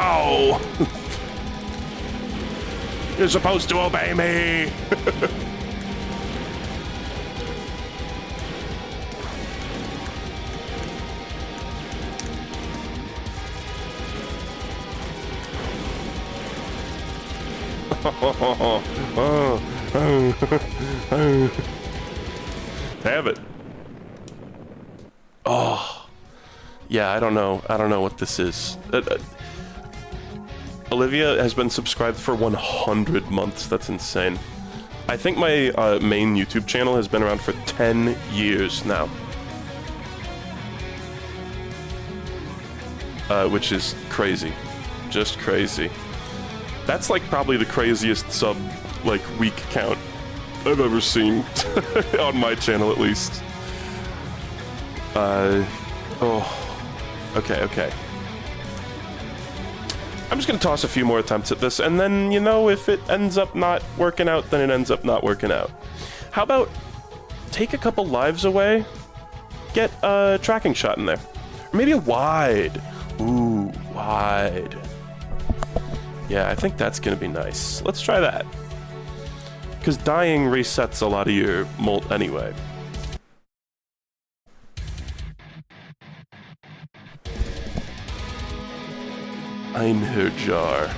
Oh! You're supposed to obey me! Have it. Oh. Yeah, I don't know. I don't know what this is. Olivia has been subscribed for 100 months. That's insane. I think my main YouTube channel has been around for 10 years now. Which is crazy. Just crazy. That's like probably the craziest sub, like, week count I've ever seen. On my channel, at least. Oh. Okay, okay. I'm just gonna toss a few more attempts at this, and then, you know, if it ends up not working out, then it ends up not working out. How about take a couple lives away, get a tracking shot in there. Or maybe a wide. Ooh, wide. Yeah, I think that's gonna be nice. Let's try that. Because dying resets a lot of your molt anyway. In her jar.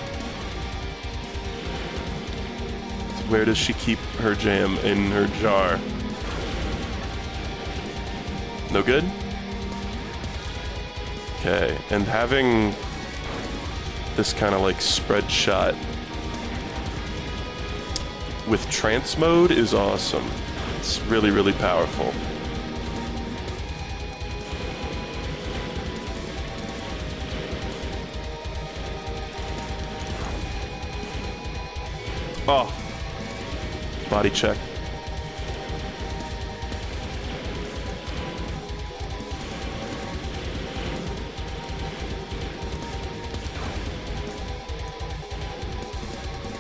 Where does she keep her jam? In her jar. No good? Okay, and having this kind of like spread shot with trance mode is awesome. It's really, really powerful. Oh. Body check.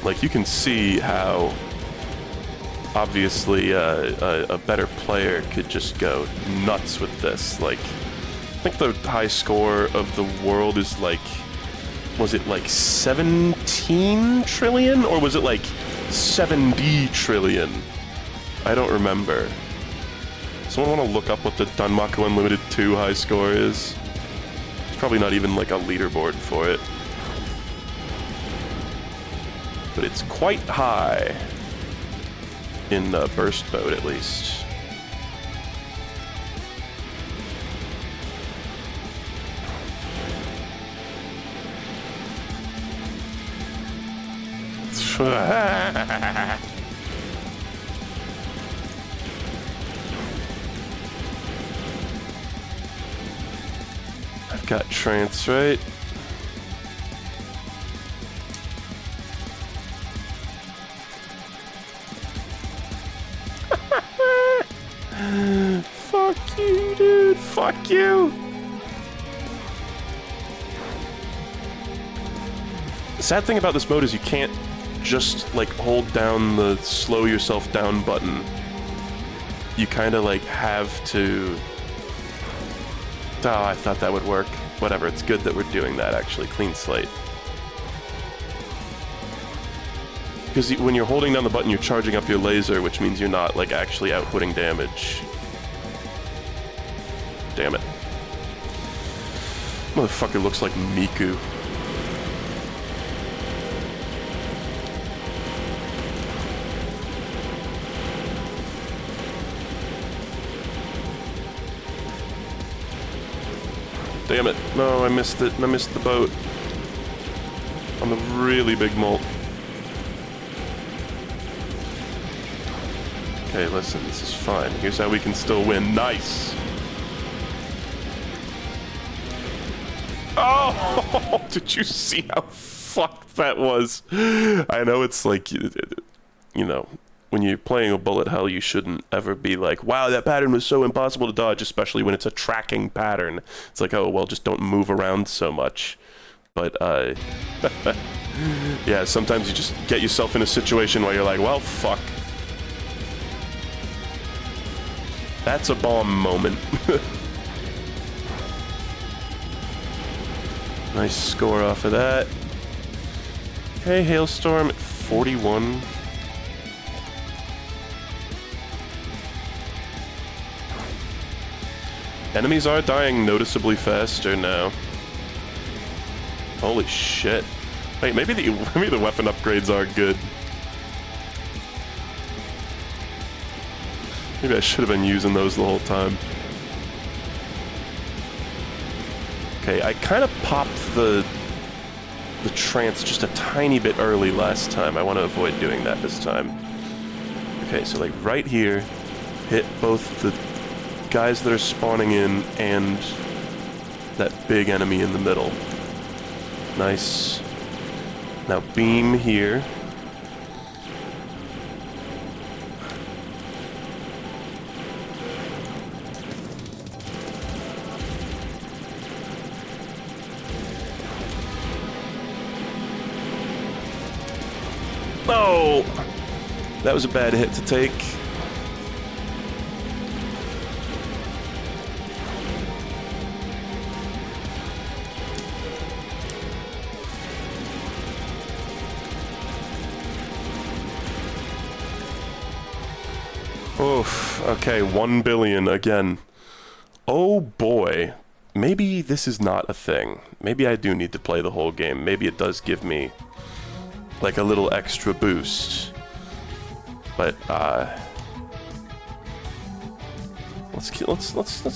Like, you can see how obviously a better player could just go nuts with this. Like, I think the high score of the world is like, was it like 17 trillion? Or was it like 70 trillion? I don't remember. Someone want to look up what the Danmaku Unlimited 2 high score is? There's probably not even like a leaderboard for it. But it's quite high. In burst mode, at least. I've got trance, right? Fuck you, dude. Fuck you. The sad thing about this mode is you can't just, like, hold down the slow yourself down button. You kind of, like, have to... Oh, I thought that would work. Whatever, it's good that we're doing that, actually. Clean slate. Because when you're holding down the button, you're charging up your laser, which means you're not, like, actually outputting damage. Damn it. Motherfucker looks like Miku. Damn it. No, I missed it. I missed the boat. On the really big molt. Okay, listen, this is fine. Here's how we can still win. Nice! Oh! Did you see how fucked that was? I know it's like, you know, when you're playing a bullet hell, you shouldn't ever be like, wow, that pattern was so impossible to dodge, especially when it's a tracking pattern. It's like, oh, well, just don't move around so much. But, yeah, sometimes you just get yourself in a situation where you're like, well, fuck. That's a bomb moment. Nice score off of that. Okay, Hailstorm at 41. Enemies are dying noticeably faster now. Holy shit. Wait, maybe the weapon upgrades are good. Maybe I should have been using those the whole time. Okay, I kind of popped the trance just a tiny bit early last time. I want to avoid doing that this time. Okay, so like right here, hit both the guys that are spawning in and that big enemy in the middle. Nice. Now beam here. Oh! That was a bad hit to take. Oof. Okay, 1 billion again. Oh boy. Maybe this is not a thing. Maybe I do need to play the whole game. Maybe it does give me like a little extra boost. But let's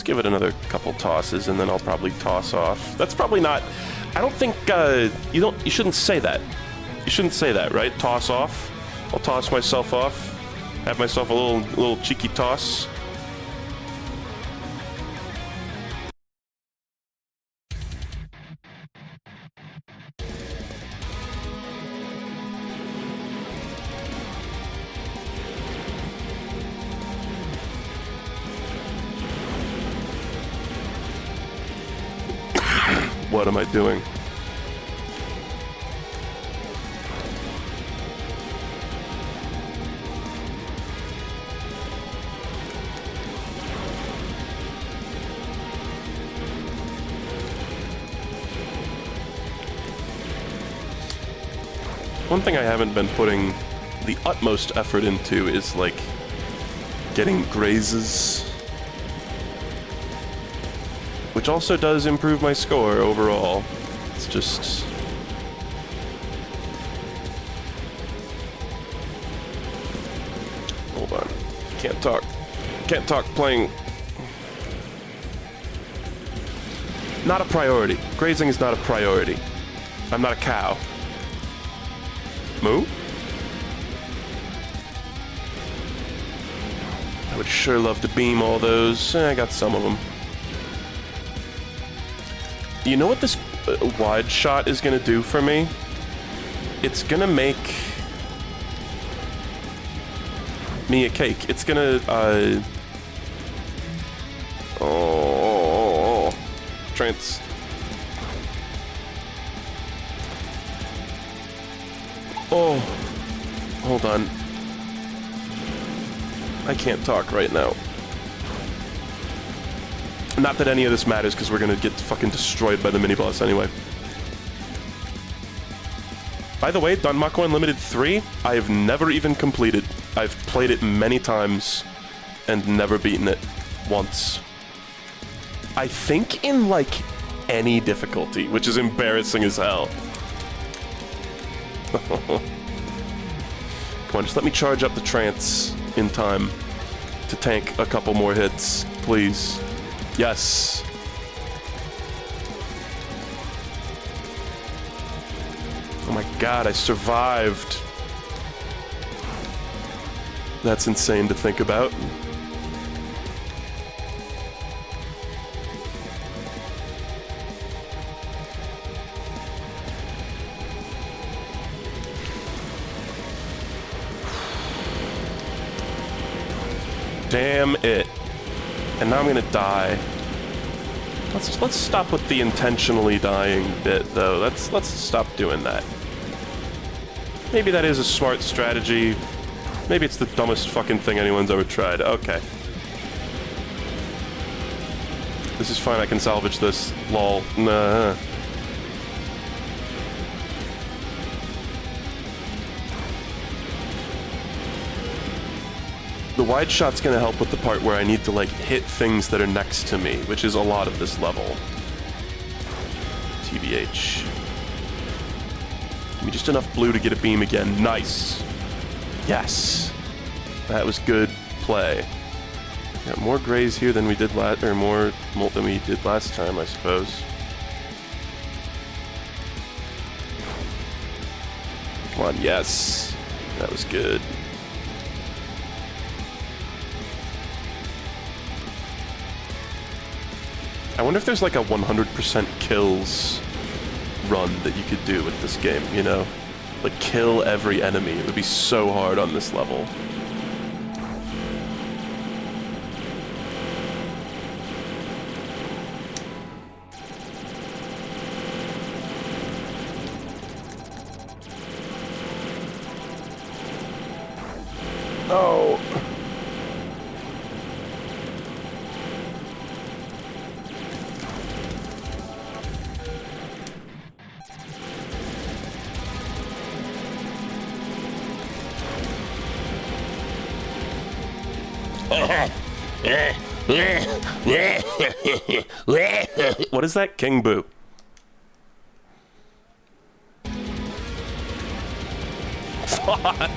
give it another couple tosses and then I'll probably toss off. That's probably not, I don't think you shouldn't say that. You shouldn't say that, right? Toss off. I'll toss myself off. Have myself a little cheeky toss. What am I doing? One thing I haven't been putting the utmost effort into is, like, getting grazes. Which also does improve my score overall. It's just... Hold on. Can't talk. Can't talk playing. Not a priority. Grazing is not a priority. I'm not a cow. Moo? I would sure love to beam all those. I got some of them. You know what this wide shot is gonna do for me? It's gonna make me a cake. It's gonna, Trance. Oh, hold on. I can't talk right now. Not that any of this matters, because we're gonna get fucking destroyed by the mini-boss anyway. By the way, Danmaku Unlimited 3, I have never even completed. I've played it many times, and never beaten it. Once. I think in, like, any difficulty, which is embarrassing as hell. Come on, just let me charge up the trance in time to tank a couple more hits, please. Yes. Oh my god, I survived. That's insane to think about. Damn it. And now I'm gonna die. Let's stop with the intentionally dying bit, though. Let's stop doing that. Maybe that is a smart strategy. Maybe it's the dumbest fucking thing anyone's ever tried. Okay. This is fine, I can salvage this. Lol. Nah. The wide shot's gonna help with the part where I need to, like, hit things that are next to me, which is a lot of this level. TBH. Give me just enough blue to get a beam again. Nice. Yes. That was good play. Got more grays here than we did more than we did last time, I suppose. Come on, yes. That was good. I wonder if there's like a 100% kills run that you could do with this game, you know? Like, kill every enemy. It would be so hard on this level. Oh. What is that, King Boo? Fuck.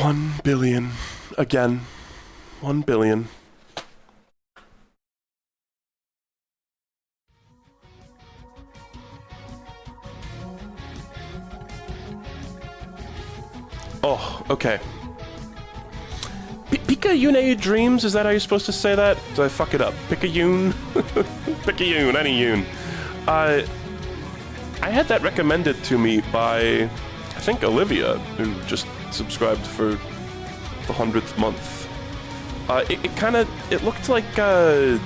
1 billion. Again. 1 billion. Oh, okay. Pika-yune dreams? Is that how you're supposed to say that? Did I fuck it up? Pika-yune? Pika-yune, any yune. I had that recommended to me by, I think, Olivia, who just subscribed for the 100th month. It looked like a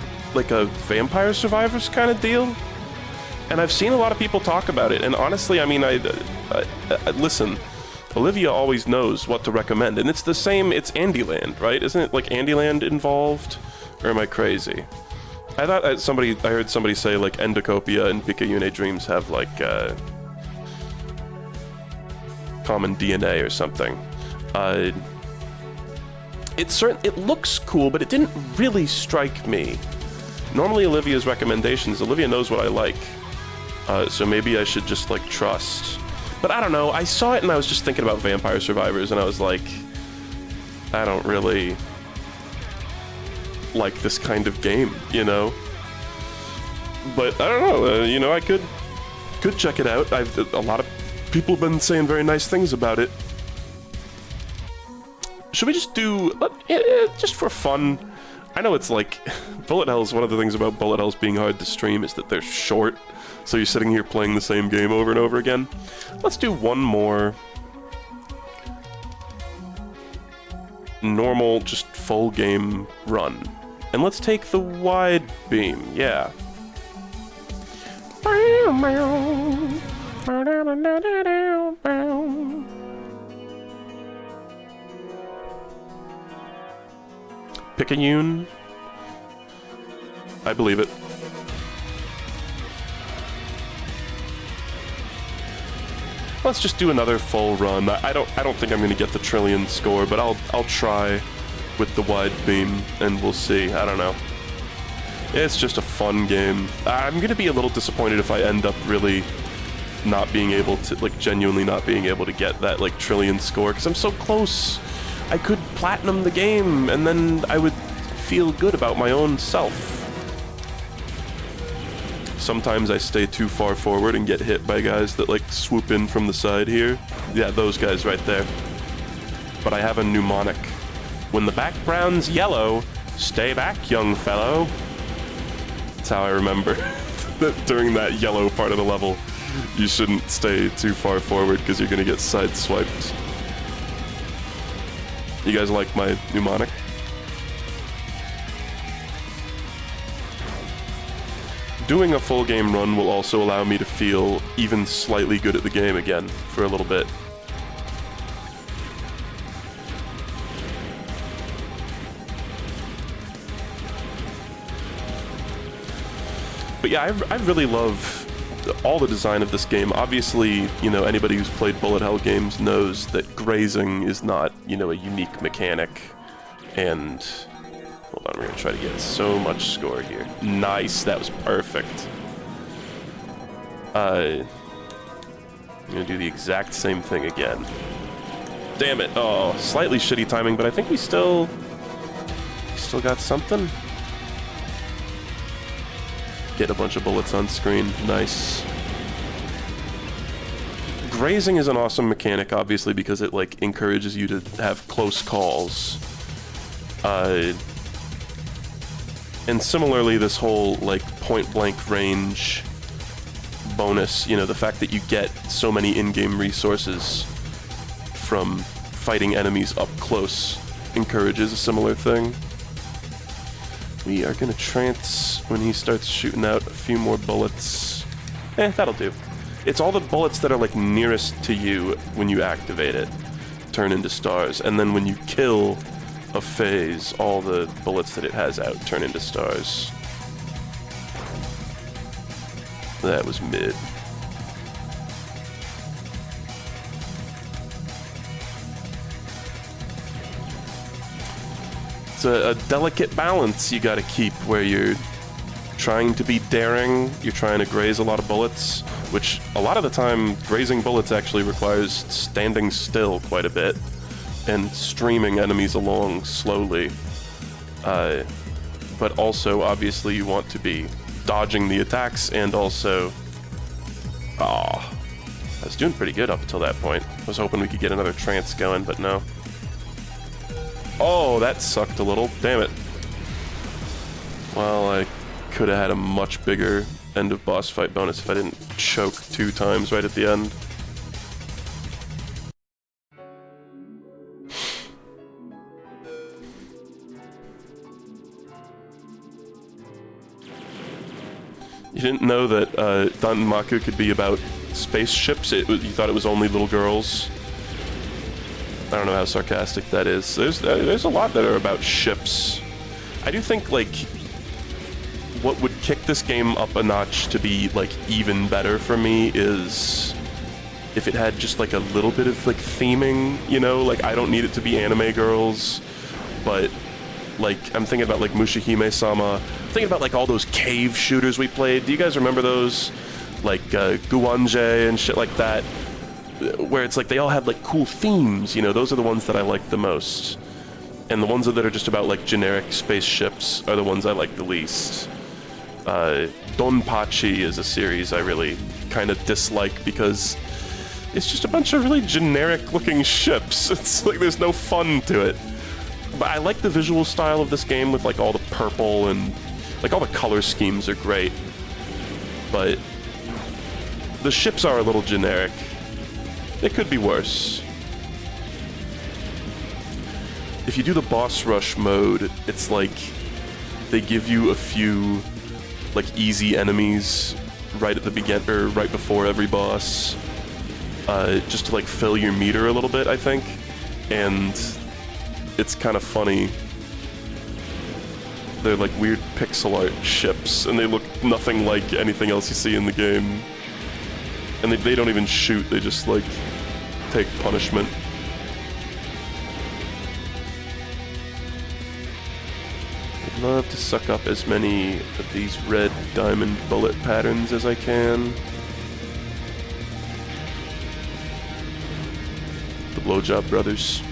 Vampire Survivors kind of deal. And I've seen a lot of people talk about it, and honestly, I mean, listen, Olivia always knows what to recommend, and it's the same, it's Andyland, right? Isn't it like Andyland involved? Or am I crazy? I thought I heard somebody say like Endocopia and Pika-yune Dreams have like common DNA or something. It looks cool, but it didn't really strike me. Normally Olivia's recommendations, Olivia knows what I like, so maybe I should just like trust. But I don't know, I saw it and I was just thinking about Vampire Survivors and I was like, I don't really like this kind of game, you know? But I don't know, you know, I could check it out. A lot of people have been saying very nice things about it. Should we just do, just for fun? I know it's like, bullet hells, one of the things about bullet hells being hard to stream is that they're short. So you're sitting here playing the same game over and over again. Let's do one more normal, just full game run. And let's take the wide beam, yeah. Pika-yune? I believe it. Let's just do another full run. I don't think I'm gonna get the trillion score, but I'll try with the wide beam and we'll see. I don't know. It's just a fun game. I'm gonna be a little disappointed if I end up really not being able to, like, genuinely not being able to get that like trillion score, because I'm so close. I could platinum the game and then I would feel good about my own self. Sometimes I stay too far forward and get hit by guys that like swoop in from the side here. Yeah, those guys right there. But I have a mnemonic. When the background's yellow, stay back, young fellow. That's how I remember that during that yellow part of the level, you shouldn't stay too far forward because you're gonna get sideswiped. You guys like my mnemonic? Doing a full game run will also allow me to feel even slightly good at the game again for a little bit. But yeah, I really love all the design of this game. Obviously, you know, anybody who's played bullet hell games knows that grazing is not, you know, a unique mechanic. And hold on, we're gonna try to get so much score here. Nice, that was perfect. I'm gonna do the exact same thing again. Damn it, oh, slightly shitty timing, but I think we still got something. Get a bunch of bullets on screen, nice. Grazing is an awesome mechanic, obviously, because it, like, encourages you to have close calls. And similarly, this whole, like, point-blank range bonus, you know, the fact that you get so many in-game resources from fighting enemies up close encourages a similar thing. We are gonna trance when he starts shooting out a few more bullets. That'll do. It's all the bullets that are, like, nearest to you when you activate it turn into stars, and then when you kill a phase, all the bullets that it has out turn into stars. That was mid. It's a delicate balance you gotta keep where you're trying to be daring, you're trying to graze a lot of bullets, which a lot of the time grazing bullets actually requires standing still quite a bit and streaming enemies along slowly. But also, obviously, you want to be dodging the attacks and also... I was doing pretty good up until that point. I was hoping we could get another trance going, but no. Oh, that sucked a little. Damn it. Well, I could have had a much bigger end of boss fight bonus if I didn't choke 2 times right at the end. You didn't know that Danmaku could be about spaceships? You thought it was only little girls? I don't know how sarcastic that is. There's a lot that are about ships. I do think, like, what would kick this game up a notch to be, like, even better for me is if it had just, like, a little bit of, like, theming, you know? Like, I don't need it to be anime girls, but, like, I'm thinking about, like, Mushihime-sama. I'm thinking about, like, all those cave shooters we played. Do you guys remember those? Like, Guwanje and shit like that, where it's like they all had, like, cool themes, you know? Those are the ones that I like the most. And the ones that are just about, like, generic spaceships are the ones I like the least. Donpachi is a series I really kind of dislike because it's just a bunch of really generic-looking ships. It's like there's no fun to it. But I like the visual style of this game with, like, all the purple and, like, all the color schemes are great. But the ships are a little generic. It could be worse. If you do the boss rush mode, it's like they give you a few, like, easy enemies right at the beginning, or right before every boss, just to, like, fill your meter a little bit, I think. And it's kind of funny. They're like weird pixel art ships, and they look nothing like anything else you see in the game. And they don't even shoot, they just, like, take punishment. I'd love to suck up as many of these red diamond bullet patterns as I can. The Blowjob Brothers.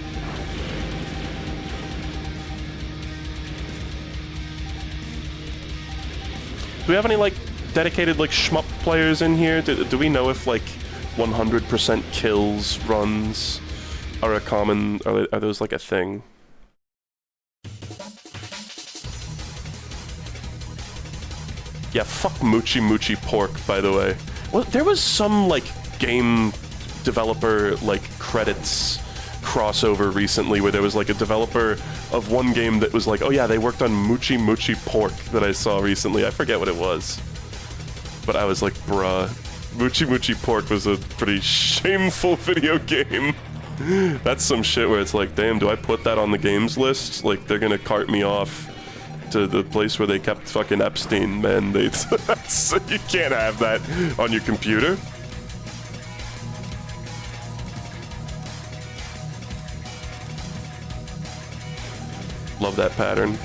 Do we have any, like, dedicated, like, shmup players in here? Do we know if, like, 100% kills runs are a common... Are those, like, a thing? Yeah, fuck Mochi Mochi Pork, by the way. Well, there was some, like, game developer, like, credits crossover recently where there was, like, a developer of one game that was like, oh yeah, they worked on Mochi Mochi Pork that I saw recently. I forget what it was. But I was like, bruh, Mochi Mochi Pork was a pretty shameful video game. That's some shit where it's like, damn, do I put that on the games list? Like, they're gonna cart me off to the place where they kept fucking Epstein, man. You can't have that on your computer. Love that pattern.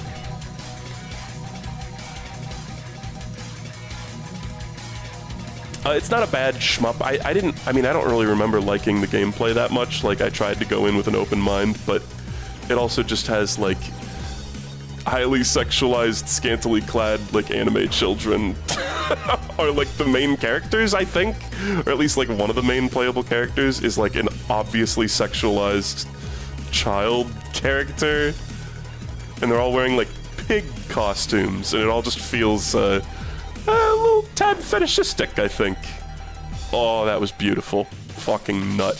It's not a bad shmup. I don't really remember liking the gameplay that much. Like, I tried to go in with an open mind, but it also just has, like, highly sexualized, scantily clad, like, anime children are, like, the main characters, I think. Or at least, like, one of the main playable characters is, like, an obviously sexualized child character. And they're all wearing, like, pig costumes, and it all just feels, a little tad fetishistic, I think. Oh, that was beautiful. Fucking nut.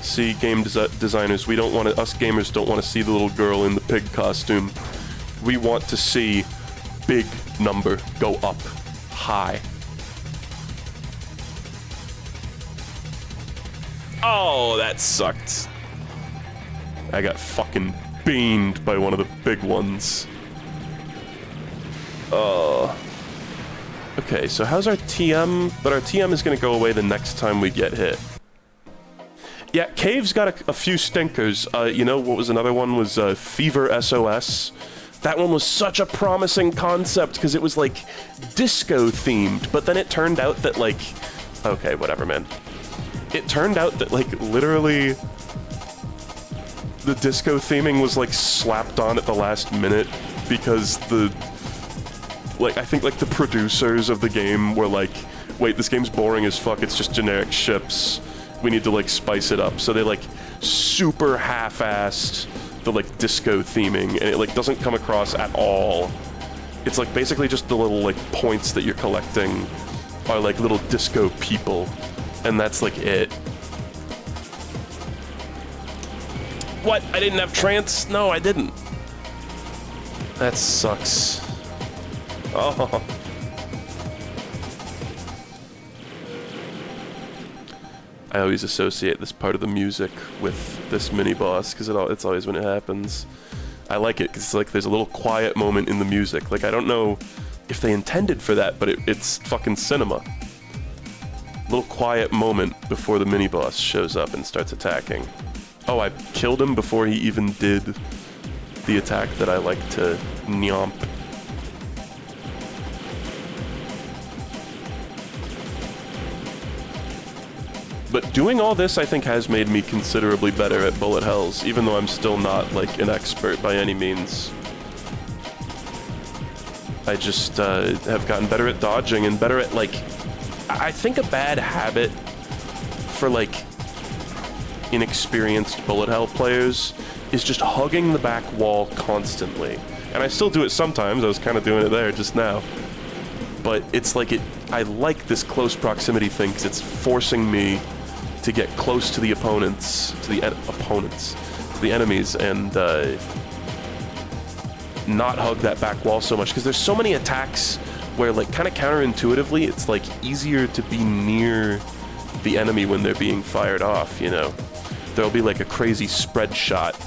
See, game designers, we don't want to, us gamers don't want to see the little girl in the pig costume. We want to see big number go up high. Oh, that sucked. I got fucking beamed by one of the big ones. Okay, so how's our TM? But our TM is gonna go away the next time we get hit. Yeah, Cave's got a few stinkers. You know what was another one was Fever SOS. That one was such a promising concept because it was like disco themed, but then it turned out that like, okay, whatever, man. It turned out that like literally the disco theming was like slapped on at the last minute because I think like the producers of the game were like, wait, this game's boring as fuck, it's just generic ships. We need to like spice it up. So they like super half-assed the like disco theming, and it like doesn't come across at all. It's like basically just the little like points that you're collecting are like little disco people, and that's like it. What? I didn't have trance? No, I didn't. That sucks. Oh. I always associate this part of the music with this mini-boss, because it's always when it happens. I like it, because it's like there's a little quiet moment in the music. Like, I don't know if they intended for that, but it's fucking cinema. Little quiet moment before the mini-boss shows up and starts attacking. Oh, I killed him before he even did the attack that I like to nyomp. But doing all this, I think, has made me considerably better at bullet hells, even though I'm still not, like, an expert by any means. I just have gotten better at dodging and better at, like... I think a bad habit for, like, inexperienced bullet hell players is just hugging the back wall constantly. And I still do it sometimes. I was kind of doing it there just now. But it's like I like this close proximity thing because it's forcing me to get close to the opponents, to the enemies, and not hug that back wall so much, because there's so many attacks where, like, kind of counterintuitively, it's like easier to be near the enemy when they're being fired off, you know? There'll be like a crazy spread shot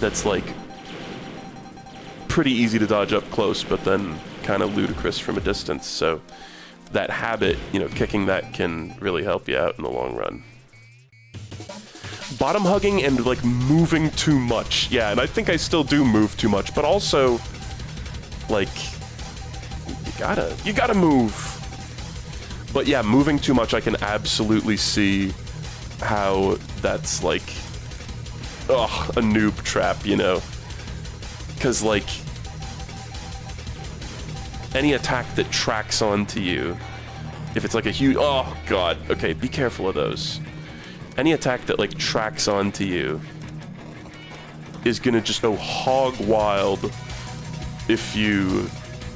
that's like pretty easy to dodge up close, but then kind of ludicrous from a distance, so that habit, you know, kicking that can really help you out in the long run. Bottom hugging and, like, moving too much. Yeah, and I think I still do move too much, but also, like, you gotta move. But yeah, moving too much, I can absolutely see how that's, like, a noob trap, you know? Because, like, any attack that tracks onto you, if it's like a huge... Oh, God. Okay, be careful of those. Any attack that, like, tracks onto you is gonna just go hog wild if you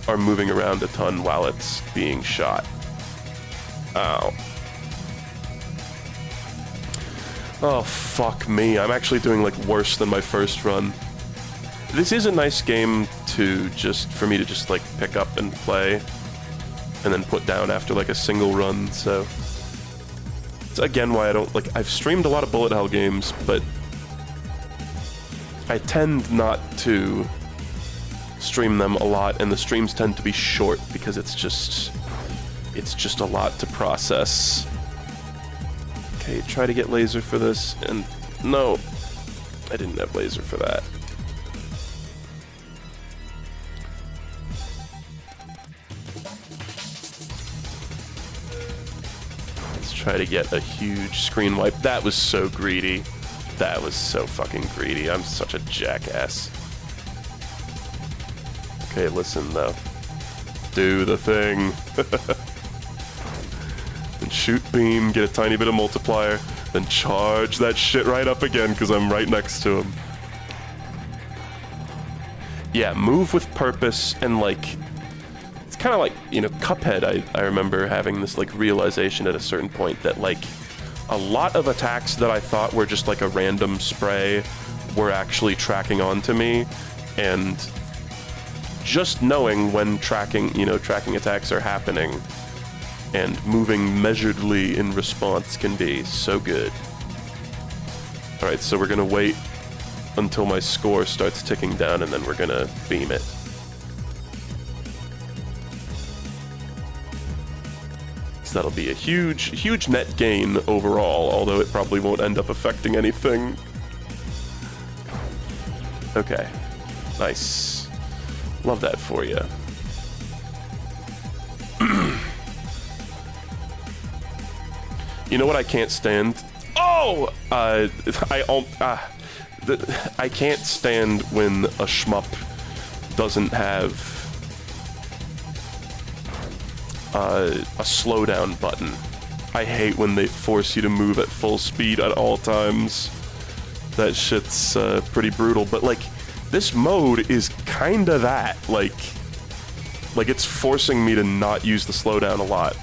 are moving around a ton while it's being shot. Ow. Oh, fuck me. I'm actually doing, like, worse than my first run. This is a nice game for me to just, like, pick up and play and then put down after, like, a single run, so... It's again why I don't, like, I've streamed a lot of bullet hell games, but I tend not to stream them a lot, and the streams tend to be short because it's just a lot to process. Okay, try to get laser for this, and no, I didn't have laser for that. Try to get a huge screen wipe. That was so greedy. That was so fucking greedy. I'm such a jackass. Okay, listen though. Do the thing. And shoot beam, get a tiny bit of multiplier, then charge that shit right up again because I'm right next to him. Yeah, move with purpose, and like... kind of like, you know, Cuphead, I remember having this, like, realization at a certain point that, like, a lot of attacks that I thought were just, like, a random spray were actually tracking onto me, and just knowing when tracking attacks are happening and moving measuredly in response can be so good. Alright, so we're gonna wait until my score starts ticking down, and then we're gonna beam it. That'll be a huge net gain overall, although it probably won't end up affecting anything. Okay. Nice. Love that for you. You know what I can't stand? Oh! I can't stand when a shmup doesn't have a slowdown button. I hate when they force you to move at full speed at all times. That shit's pretty brutal, but like, this mode is kinda that. Like it's forcing me to not use the slowdown a lot.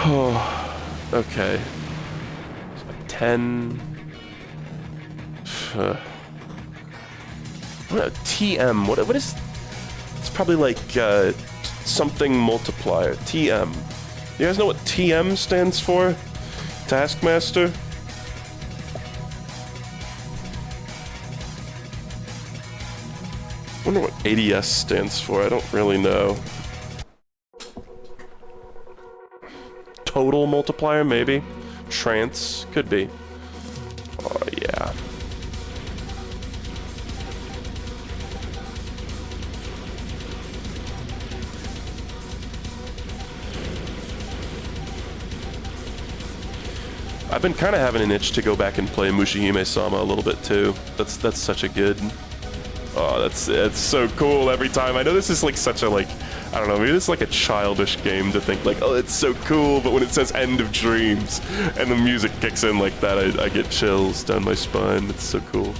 Oh, okay. 10. TM. What is? It's probably like something multiplier. TM. You guys know what TM stands for? Taskmaster. I wonder what ADS stands for. I don't really know. Total multiplier, maybe. Trance, could be. Oh, yeah. I've been kind of having an itch to go back and play Mushihime-sama a little bit too. That's such a good. Oh, it's so cool every time. I know this is like such a like, I don't know, maybe it's like a childish game to think like, oh, it's so cool, but when it says End of Dreams and the music kicks in like that, I get chills down my spine. It's so cool.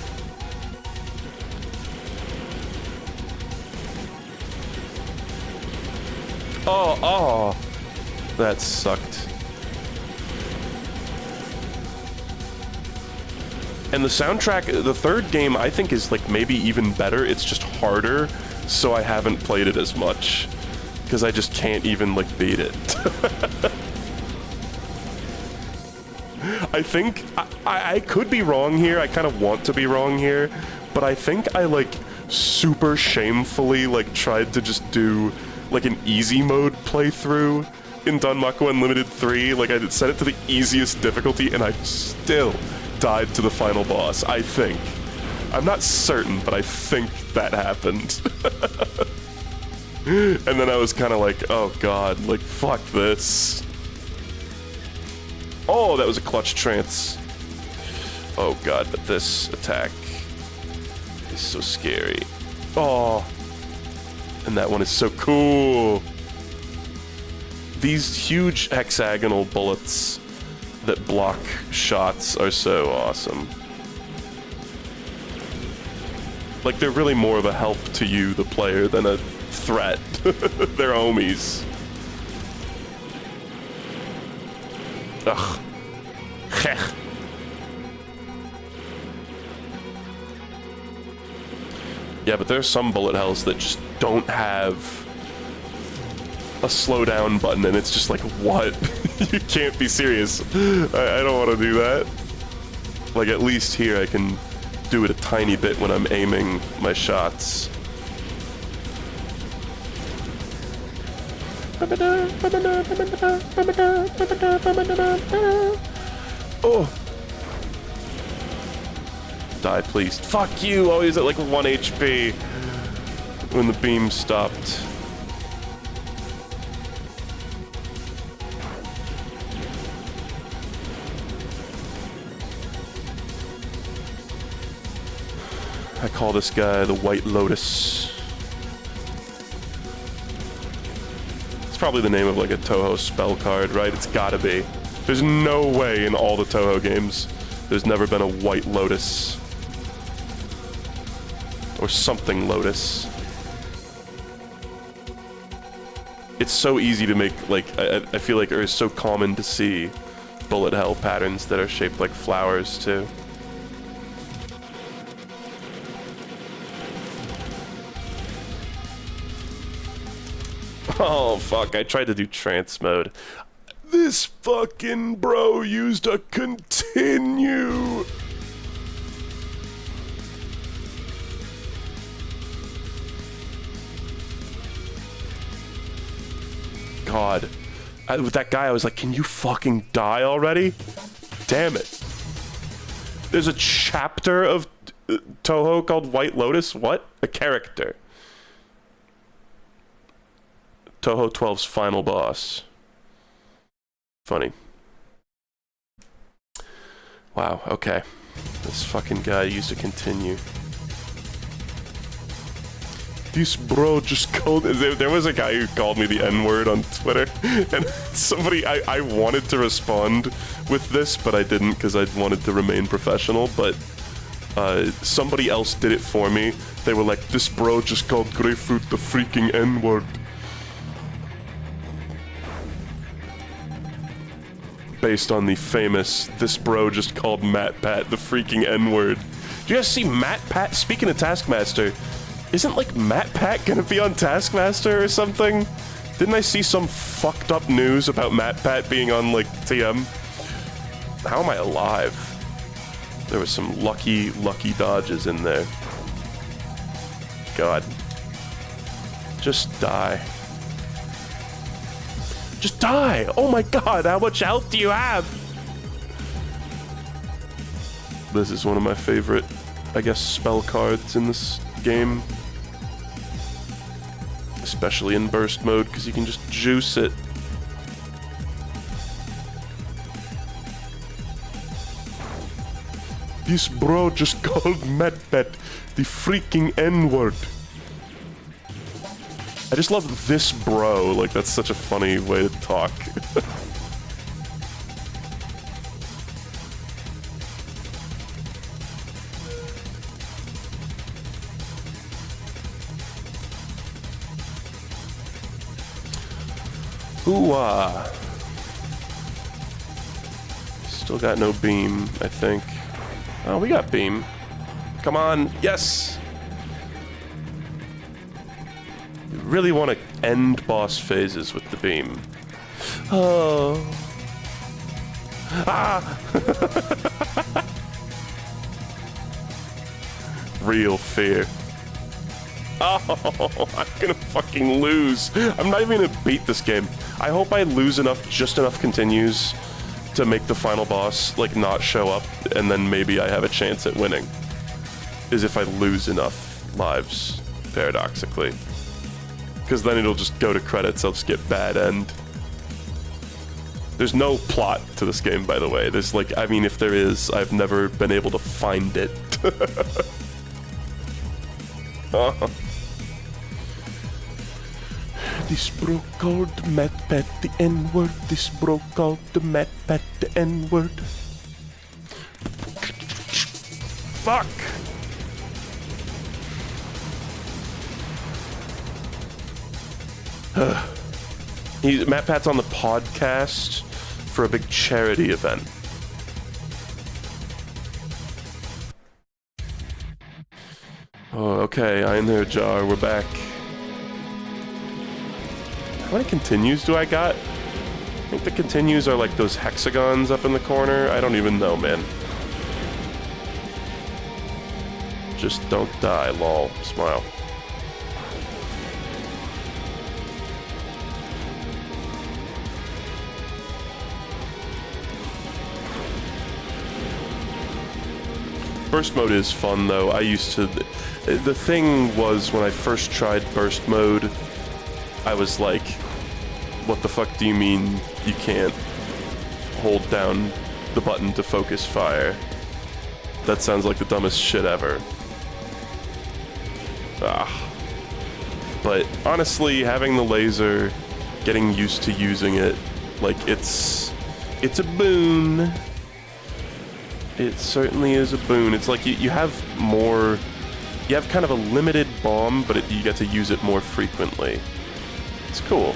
Oh, that sucked. And the soundtrack, the third game, I think is like maybe even better. It's just harder, so I haven't played it as much. Because I just can't even like beat it. I think, I could be wrong here, I kind of want to be wrong here, but I think I like super shamefully like tried to just do like an easy mode playthrough in Danmaku Unlimited 3. Like I set it to the easiest difficulty and I still died to the final boss, I think. I'm not certain, but I think that happened. And then I was kind of like, oh god, like, fuck this. Oh, that was a clutch trance. Oh god, but this attack is so scary. Oh, and that one is so cool. These huge hexagonal bullets that block shots are so awesome. Like, they're really more of a help to you, the player, than a threat. They're homies. Ugh. Hech. Yeah, but there's some bullet hells that just don't have a slowdown button, and it's just like, what? You can't be serious. I don't want to do that. Like, at least here I can do it a tiny bit when I'm aiming my shots. Oh! Die, please. Fuck you! Always at like 1 HP when the beam stopped. I call this guy the White Lotus. It's probably the name of like a Toho spell card, right? It's gotta be. There's no way in all the Toho games there's never been a White Lotus. Or something Lotus. It's so easy to make, like, I feel like it's so common to see bullet hell patterns that are shaped like flowers too. Oh, fuck, I tried to do trance mode. This fucking bro used a continue. God. With that guy, I was like, can you fucking die already? Damn it. There's a chapter of Toho called White Lotus? What? A character. Toho 12's final boss. Funny. Wow, okay. This fucking guy used to continue. This bro just called... There was a guy who called me the N-word on Twitter, and somebody... I wanted to respond with this, but I didn't because I wanted to remain professional, but somebody else did it for me. They were like, this bro just called Grapefruit the freaking N-word. Based on the famous, this bro just called MatPat the freaking N-word. Do you guys see MatPat? Speaking of Taskmaster, isn't like MatPat gonna be on Taskmaster or something? Didn't I see some fucked up news about MatPat being on like TM? How am I alive? There was some lucky dodges in there. God. Just die. Just die! Oh my god, how much health do you have? This is one of my favorite, I guess, spell cards in this game. Especially in burst mode, because you can just juice it. This bro just called MatPat the freaking N-word. I just love this bro, like that's such a funny way to talk. Ooh-ah. Still got no beam, I think. Oh, we got beam. Come on, yes! Really want to end boss phases with the beam. Oh. Ah! Real fear. Oh, I'm gonna fucking lose. I'm not even gonna beat this game. I hope I lose enough, just enough continues to make the final boss, like, not show up, and then maybe I have a chance at winning. Is if I lose enough lives, paradoxically. Because then it'll just go to credits, I'll just get bad end. There's no plot to this game, by the way. There's like, I mean, if there is, I've never been able to find it. This bro called MatPat the N-word. This bro called the MatPat the N-word. Fuck! MatPat's on the podcast for a big charity event. Oh, okay, I in there, Jar, we're back. How many continues do I got? I think the continues are like those hexagons up in the corner. I don't even know, man. Just don't die, lol. Smile. Burst mode is fun, though. I used to... The thing was, when I first tried burst mode, I was like, what the fuck do you mean you can't hold down the button to focus fire? That sounds like the dumbest shit ever. Ah. But honestly, having the laser, getting used to using it, like, it's a boon. It certainly is a boon. It's like you have more... You have kind of a limited bomb, but you get to use it more frequently. It's cool.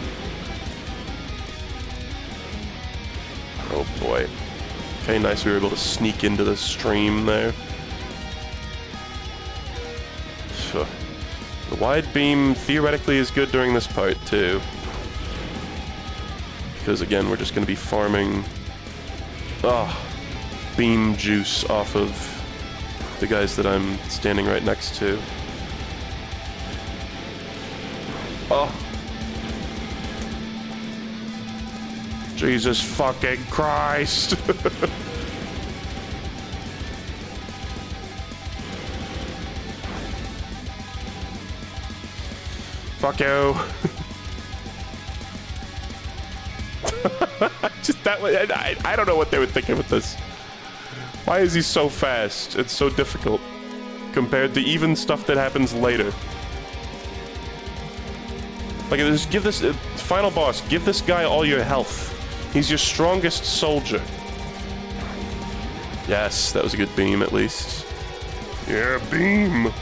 Oh boy. Okay, nice we were able to sneak into the stream there. So, the wide beam theoretically is good during this part too. Because again, we're just going to be farming... beam juice off of the guys that I'm standing right next to. Oh. Jesus fucking Christ. Fuck you. Just that way. I don't know what they were thinking with this. Why is he so fast? It's so difficult compared to even stuff that happens later. Like, just give this final boss. Give this guy all your health. He's your strongest soldier. Yes, that was a good beam, at least. Yeah, beam.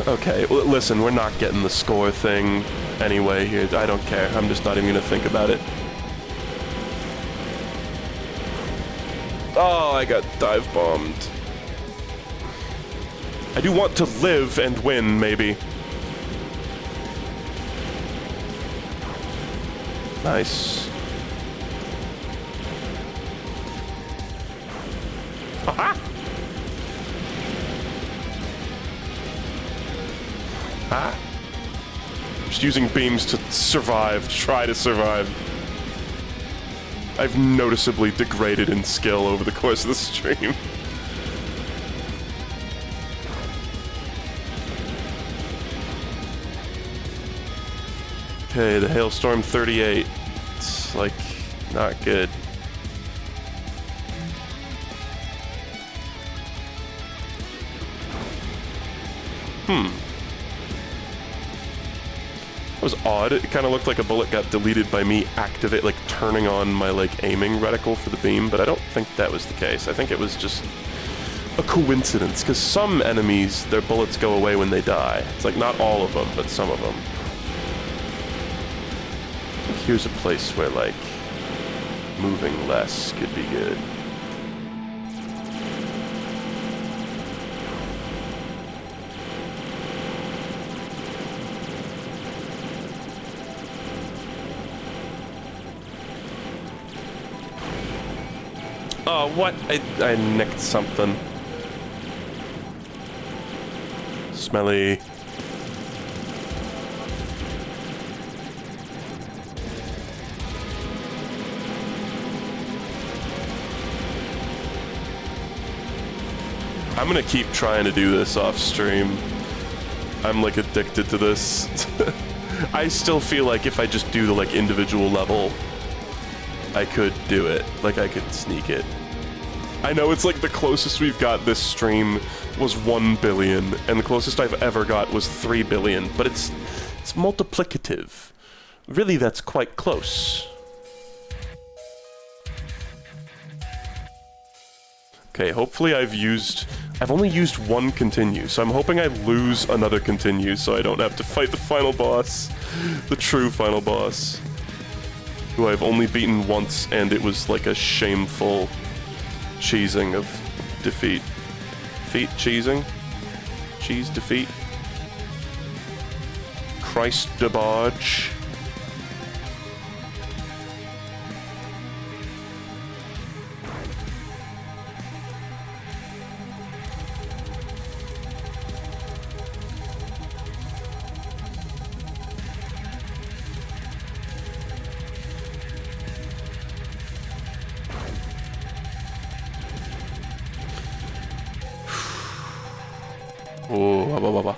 Okay, well, listen, we're not getting the score thing anyway here. I don't care. I'm just not even gonna think about it. Oh, I got dive bombed. I do want to live and win, maybe. Nice. Haha! Ah. Just using beams to survive, try to survive. I've noticeably degraded in skill over the course of the stream. Okay, the Hailstorm 38. It's, like, not good. That was odd. It kind of looked like a bullet got deleted by me turning on my, like, aiming reticle for the beam, but I don't think that was the case. I think it was just a coincidence, because some enemies, their bullets go away when they die. It's like, not all of them, but some of them. Here's a place where, like, moving less could be good. Oh, what? I nicked something. Smelly. I'm gonna keep trying to do this off stream. I'm like addicted to this. I still feel like if I just do the like individual level, I could do it. Like I could sneak it. I know it's like the closest we've got this stream was 1 billion, and the closest I've ever got was 3 billion, but it's multiplicative. Really, that's quite close. Okay, hopefully I've only used one continue, so I'm hoping I lose another continue so I don't have to fight the final boss. The true final boss. Who I've only beaten once, and it was like a shameful cheesing of defeat. Feet cheesing? Cheese defeat? Christ debauch. Oh, ba ba ba.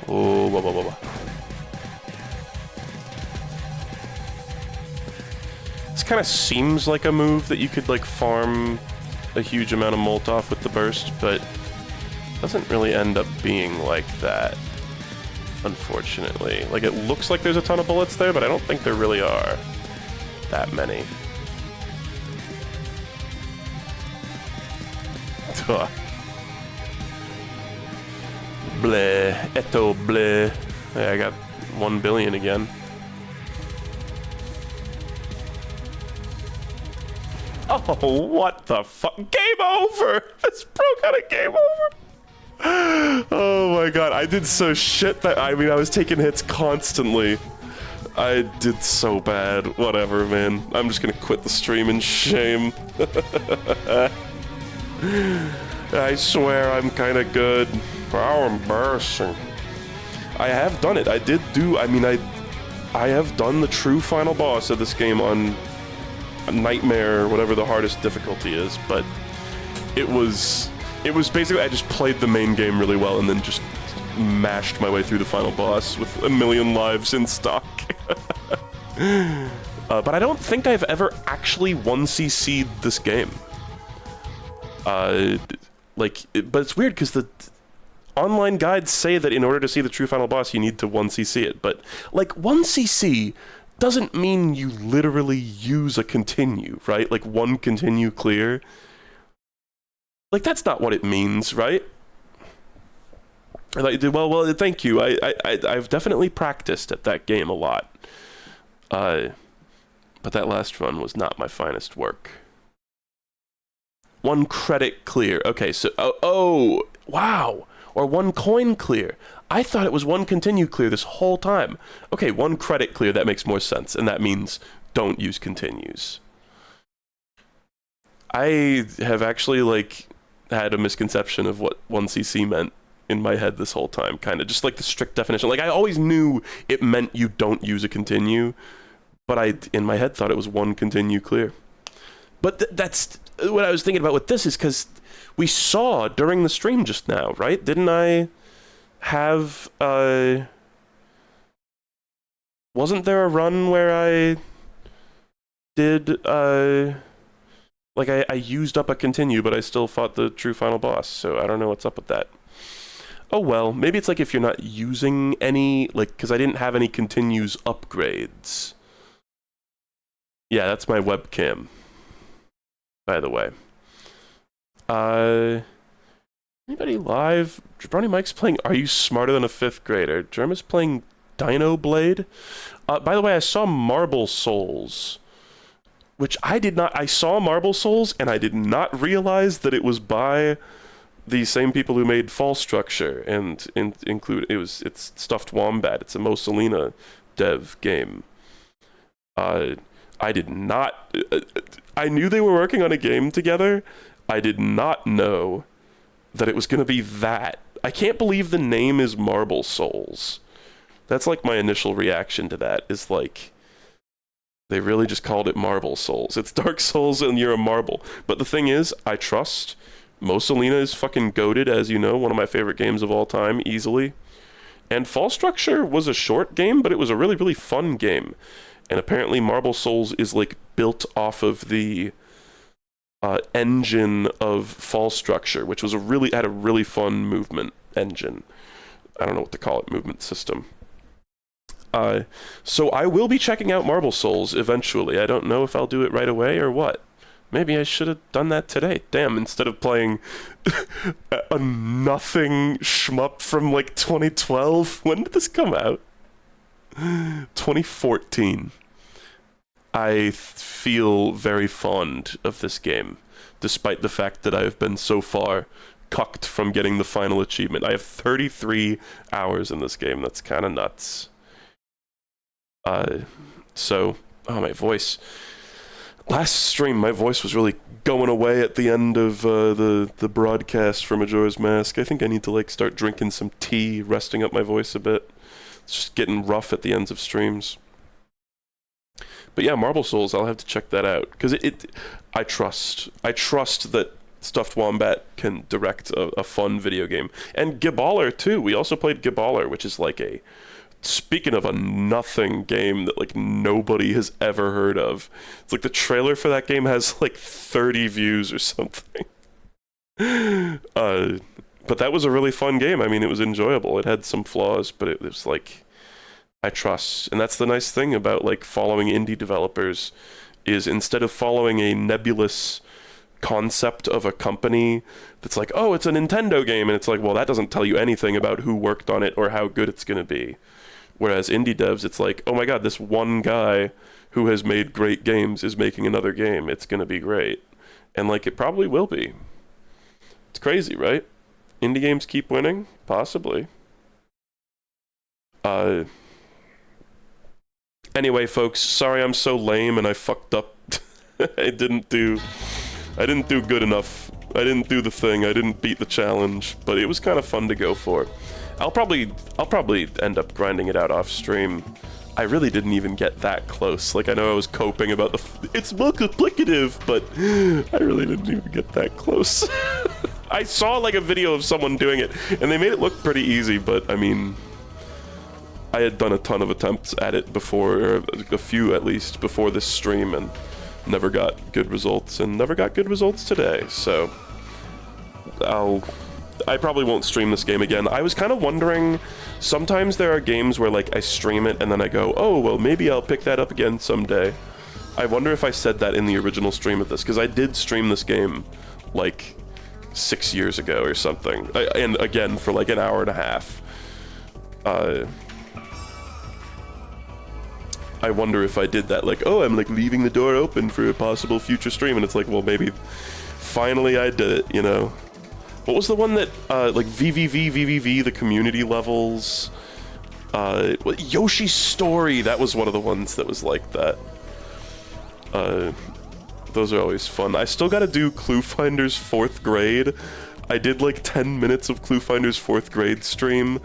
Oh, ba ba ba ba. This kind of seems like a move that you could like farm a huge amount of Molotov with the burst, but doesn't really end up being like that, unfortunately. Like, it looks like there's a ton of bullets there, but I don't think there really are that many. Tuh. Bleh, eto bleh. Yeah, I got 1 billion again. Oh, what the fuck? Game over! This bro got a game over! Oh my god, I did so shit that, I mean, I was taking hits constantly. I did so bad. Whatever, man. I'm just gonna quit the stream in shame. I swear I'm kinda good. How embarrassing. I have done it. I did do, I mean, I have done the true final boss of this game on nightmare, whatever the hardest difficulty is, but it was basically, I just played the main game really well and then just mashed my way through the final boss with 1,000,000 lives in stock. But I don't think I've ever actually 1cc'd this game. But it's weird because the online guides say that in order to see the true final boss, you need to 1cc it. But, like, 1cc doesn't mean you literally use a continue, right? Like, one continue clear. Like, that's not what it means, right? Like, well, thank you. I've definitely practiced at that game a lot. But that last run was not my finest work. 1 credit clear. Okay, so... Oh, wow. Or 1 coin clear. I thought it was 1 continue clear this whole time. Okay, 1 credit clear, that makes more sense. And that means don't use continues. I have actually, like, had a misconception of what 1cc meant in my head this whole time. Kind of just like the strict definition. Like, I always knew it meant you don't use a continue. But I, in my head, thought it was 1 continue clear. But that's what I was thinking about with this, is because we saw during the stream just now, right? Didn't I have, wasn't there a run where I did, like, I used up a continue, but I still fought the true final boss, so I don't know what's up with that. Oh well, maybe it's like if you're not using any, like, because I didn't have any continues upgrades. Yeah, that's my webcam, by the way. Anybody live? Jabroni Mike's playing Are You Smarter Than a 5th Grader? Germa's playing Dino Blade. By the way, I saw Marble Souls, which I saw Marble Souls, and I did not realize that it was by the same people who made Fall Structure, and it's Stuffed Wombat. It's a Mussolina dev game. I did not... I knew they were working on a game together. I did not know that it was going to be that. I can't believe the name is Marble Souls. That's like my initial reaction to that, is like, they really just called it Marble Souls. It's Dark Souls and you're a marble. But the thing is, I trust. Mussolina is fucking goated, as you know, one of my favorite games of all time, easily. And Fall Structure was a short game, but it was a really, really fun game. And apparently Marble Souls is, like, built off of the engine of Fall Structure, which was had a really fun movement engine. I don't know what to call it, movement system. So I will be checking out Marble Souls eventually. I don't know if I'll do it right away or what. Maybe I should have done that today. Damn, instead of playing a nothing shmup from, like, 2012. When did this come out? 2014. I feel very fond of this game, despite the fact that I have been so far cucked from getting the final achievement. I have 33 hours in this game. That's kind of nuts. Oh, my voice. Last stream, my voice was really going away at the end of the broadcast for Majora's Mask. I think I need to, like, start drinking some tea, resting up my voice a bit. It's just getting rough at the ends of streams. But yeah, Marble Souls, I'll have to check that out, because I trust that Stuffed Wombat can direct a fun video game. And Giballer, too. We also played Giballer, which is like speaking of a nothing game that, like, nobody has ever heard of. It's like the trailer for that game has, like, 30 views or something. But that was a really fun game. I mean, it was enjoyable. It had some flaws, but it was like, I trust. And that's the nice thing about, like, following indie developers, is instead of following a nebulous concept of a company that's like, oh, it's a Nintendo game, and it's like, well, that doesn't tell you anything about who worked on it or how good it's going to be. Whereas indie devs, it's like, oh my god, this one guy who has made great games is making another game. It's going to be great. And, like, it probably will be. It's crazy, right? Indie games keep winning? Possibly. Anyway, folks, sorry I'm so lame and I fucked up. I didn't do good enough. I didn't do the thing. I didn't beat the challenge, but it was kind of fun to go for. I'll probably end up grinding it out off stream. I really didn't even get that close. Like, I know I was coping about it's multiplicative, but I really didn't even get that close. I saw like a video of someone doing it, and they made it look pretty easy, but I mean, I had done a ton of attempts at it before, or a few at least, before this stream, and never got good results, and never got good results today, so I probably won't stream this game again. I was kind of wondering, sometimes there are games where like I stream it and then I go, oh, well, maybe I'll pick that up again someday. I wonder if I said that in the original stream of this, because I did stream this game like 6 years ago or something, and again for like an hour and a half. I wonder if I did that, like, oh, I'm like leaving the door open for a possible future stream, and it's like, well, maybe finally I did it, you know? What was the one that, like, VVV, the community levels? Yoshi's Story, that was one of the ones that was like that. Those are always fun. I still gotta do Clue Finder's 4th grade. I did like 10 minutes of Clue Finder's 4th grade stream,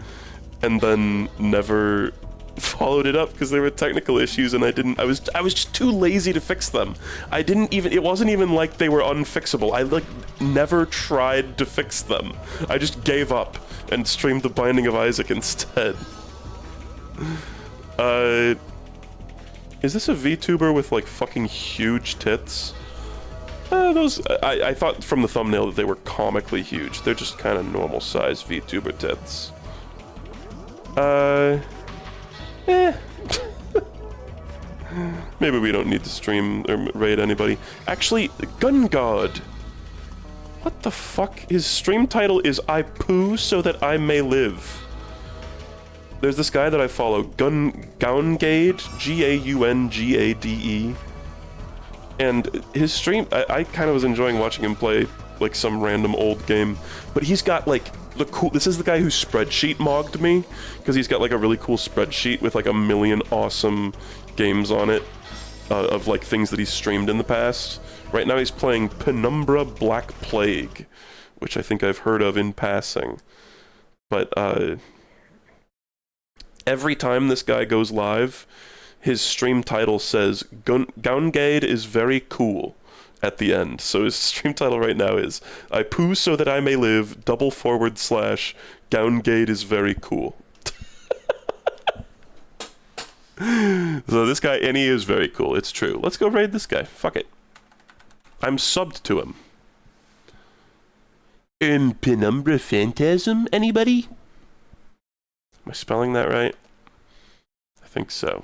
and then never followed it up because there were technical issues, and I was just too lazy to fix them. It wasn't even like they were unfixable. I like never tried to fix them. I just gave up and streamed The Binding of Isaac instead. Is this a VTuber with like fucking huge tits? I thought from the thumbnail that they were comically huge. They're just kind of normal size VTuber tits. Maybe we don't need to stream or raid anybody. Actually, Gun God. What the fuck? His stream title is I Poo So That I May Live. There's this guy that I follow, Gaungade, Gaungade. And his stream, I kind of was enjoying watching him play like some random old game, but he's got like this is the guy who spreadsheet mogged me, because he's got like a really cool spreadsheet with like 1 million awesome games on it, of like things that he's streamed in the past. Right now he's playing Penumbra Black Plague, which I think I've heard of in passing. But every time this guy goes live, his stream title says, Gaungade is very cool at the end. So his stream title right now is, I poo so that I may live, // Gaungade is very cool. So this guy, and he is very cool, it's true. Let's go raid this guy, fuck it. I'm subbed to him. In Penumbra Phantasm, anybody? Am I spelling that right? I think so.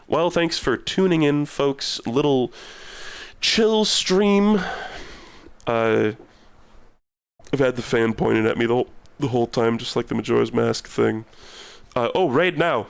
Well, thanks for tuning in, folks. Little chill stream. I've had the fan pointed at me the whole time, just like the Majora's Mask thing. Oh, raid now.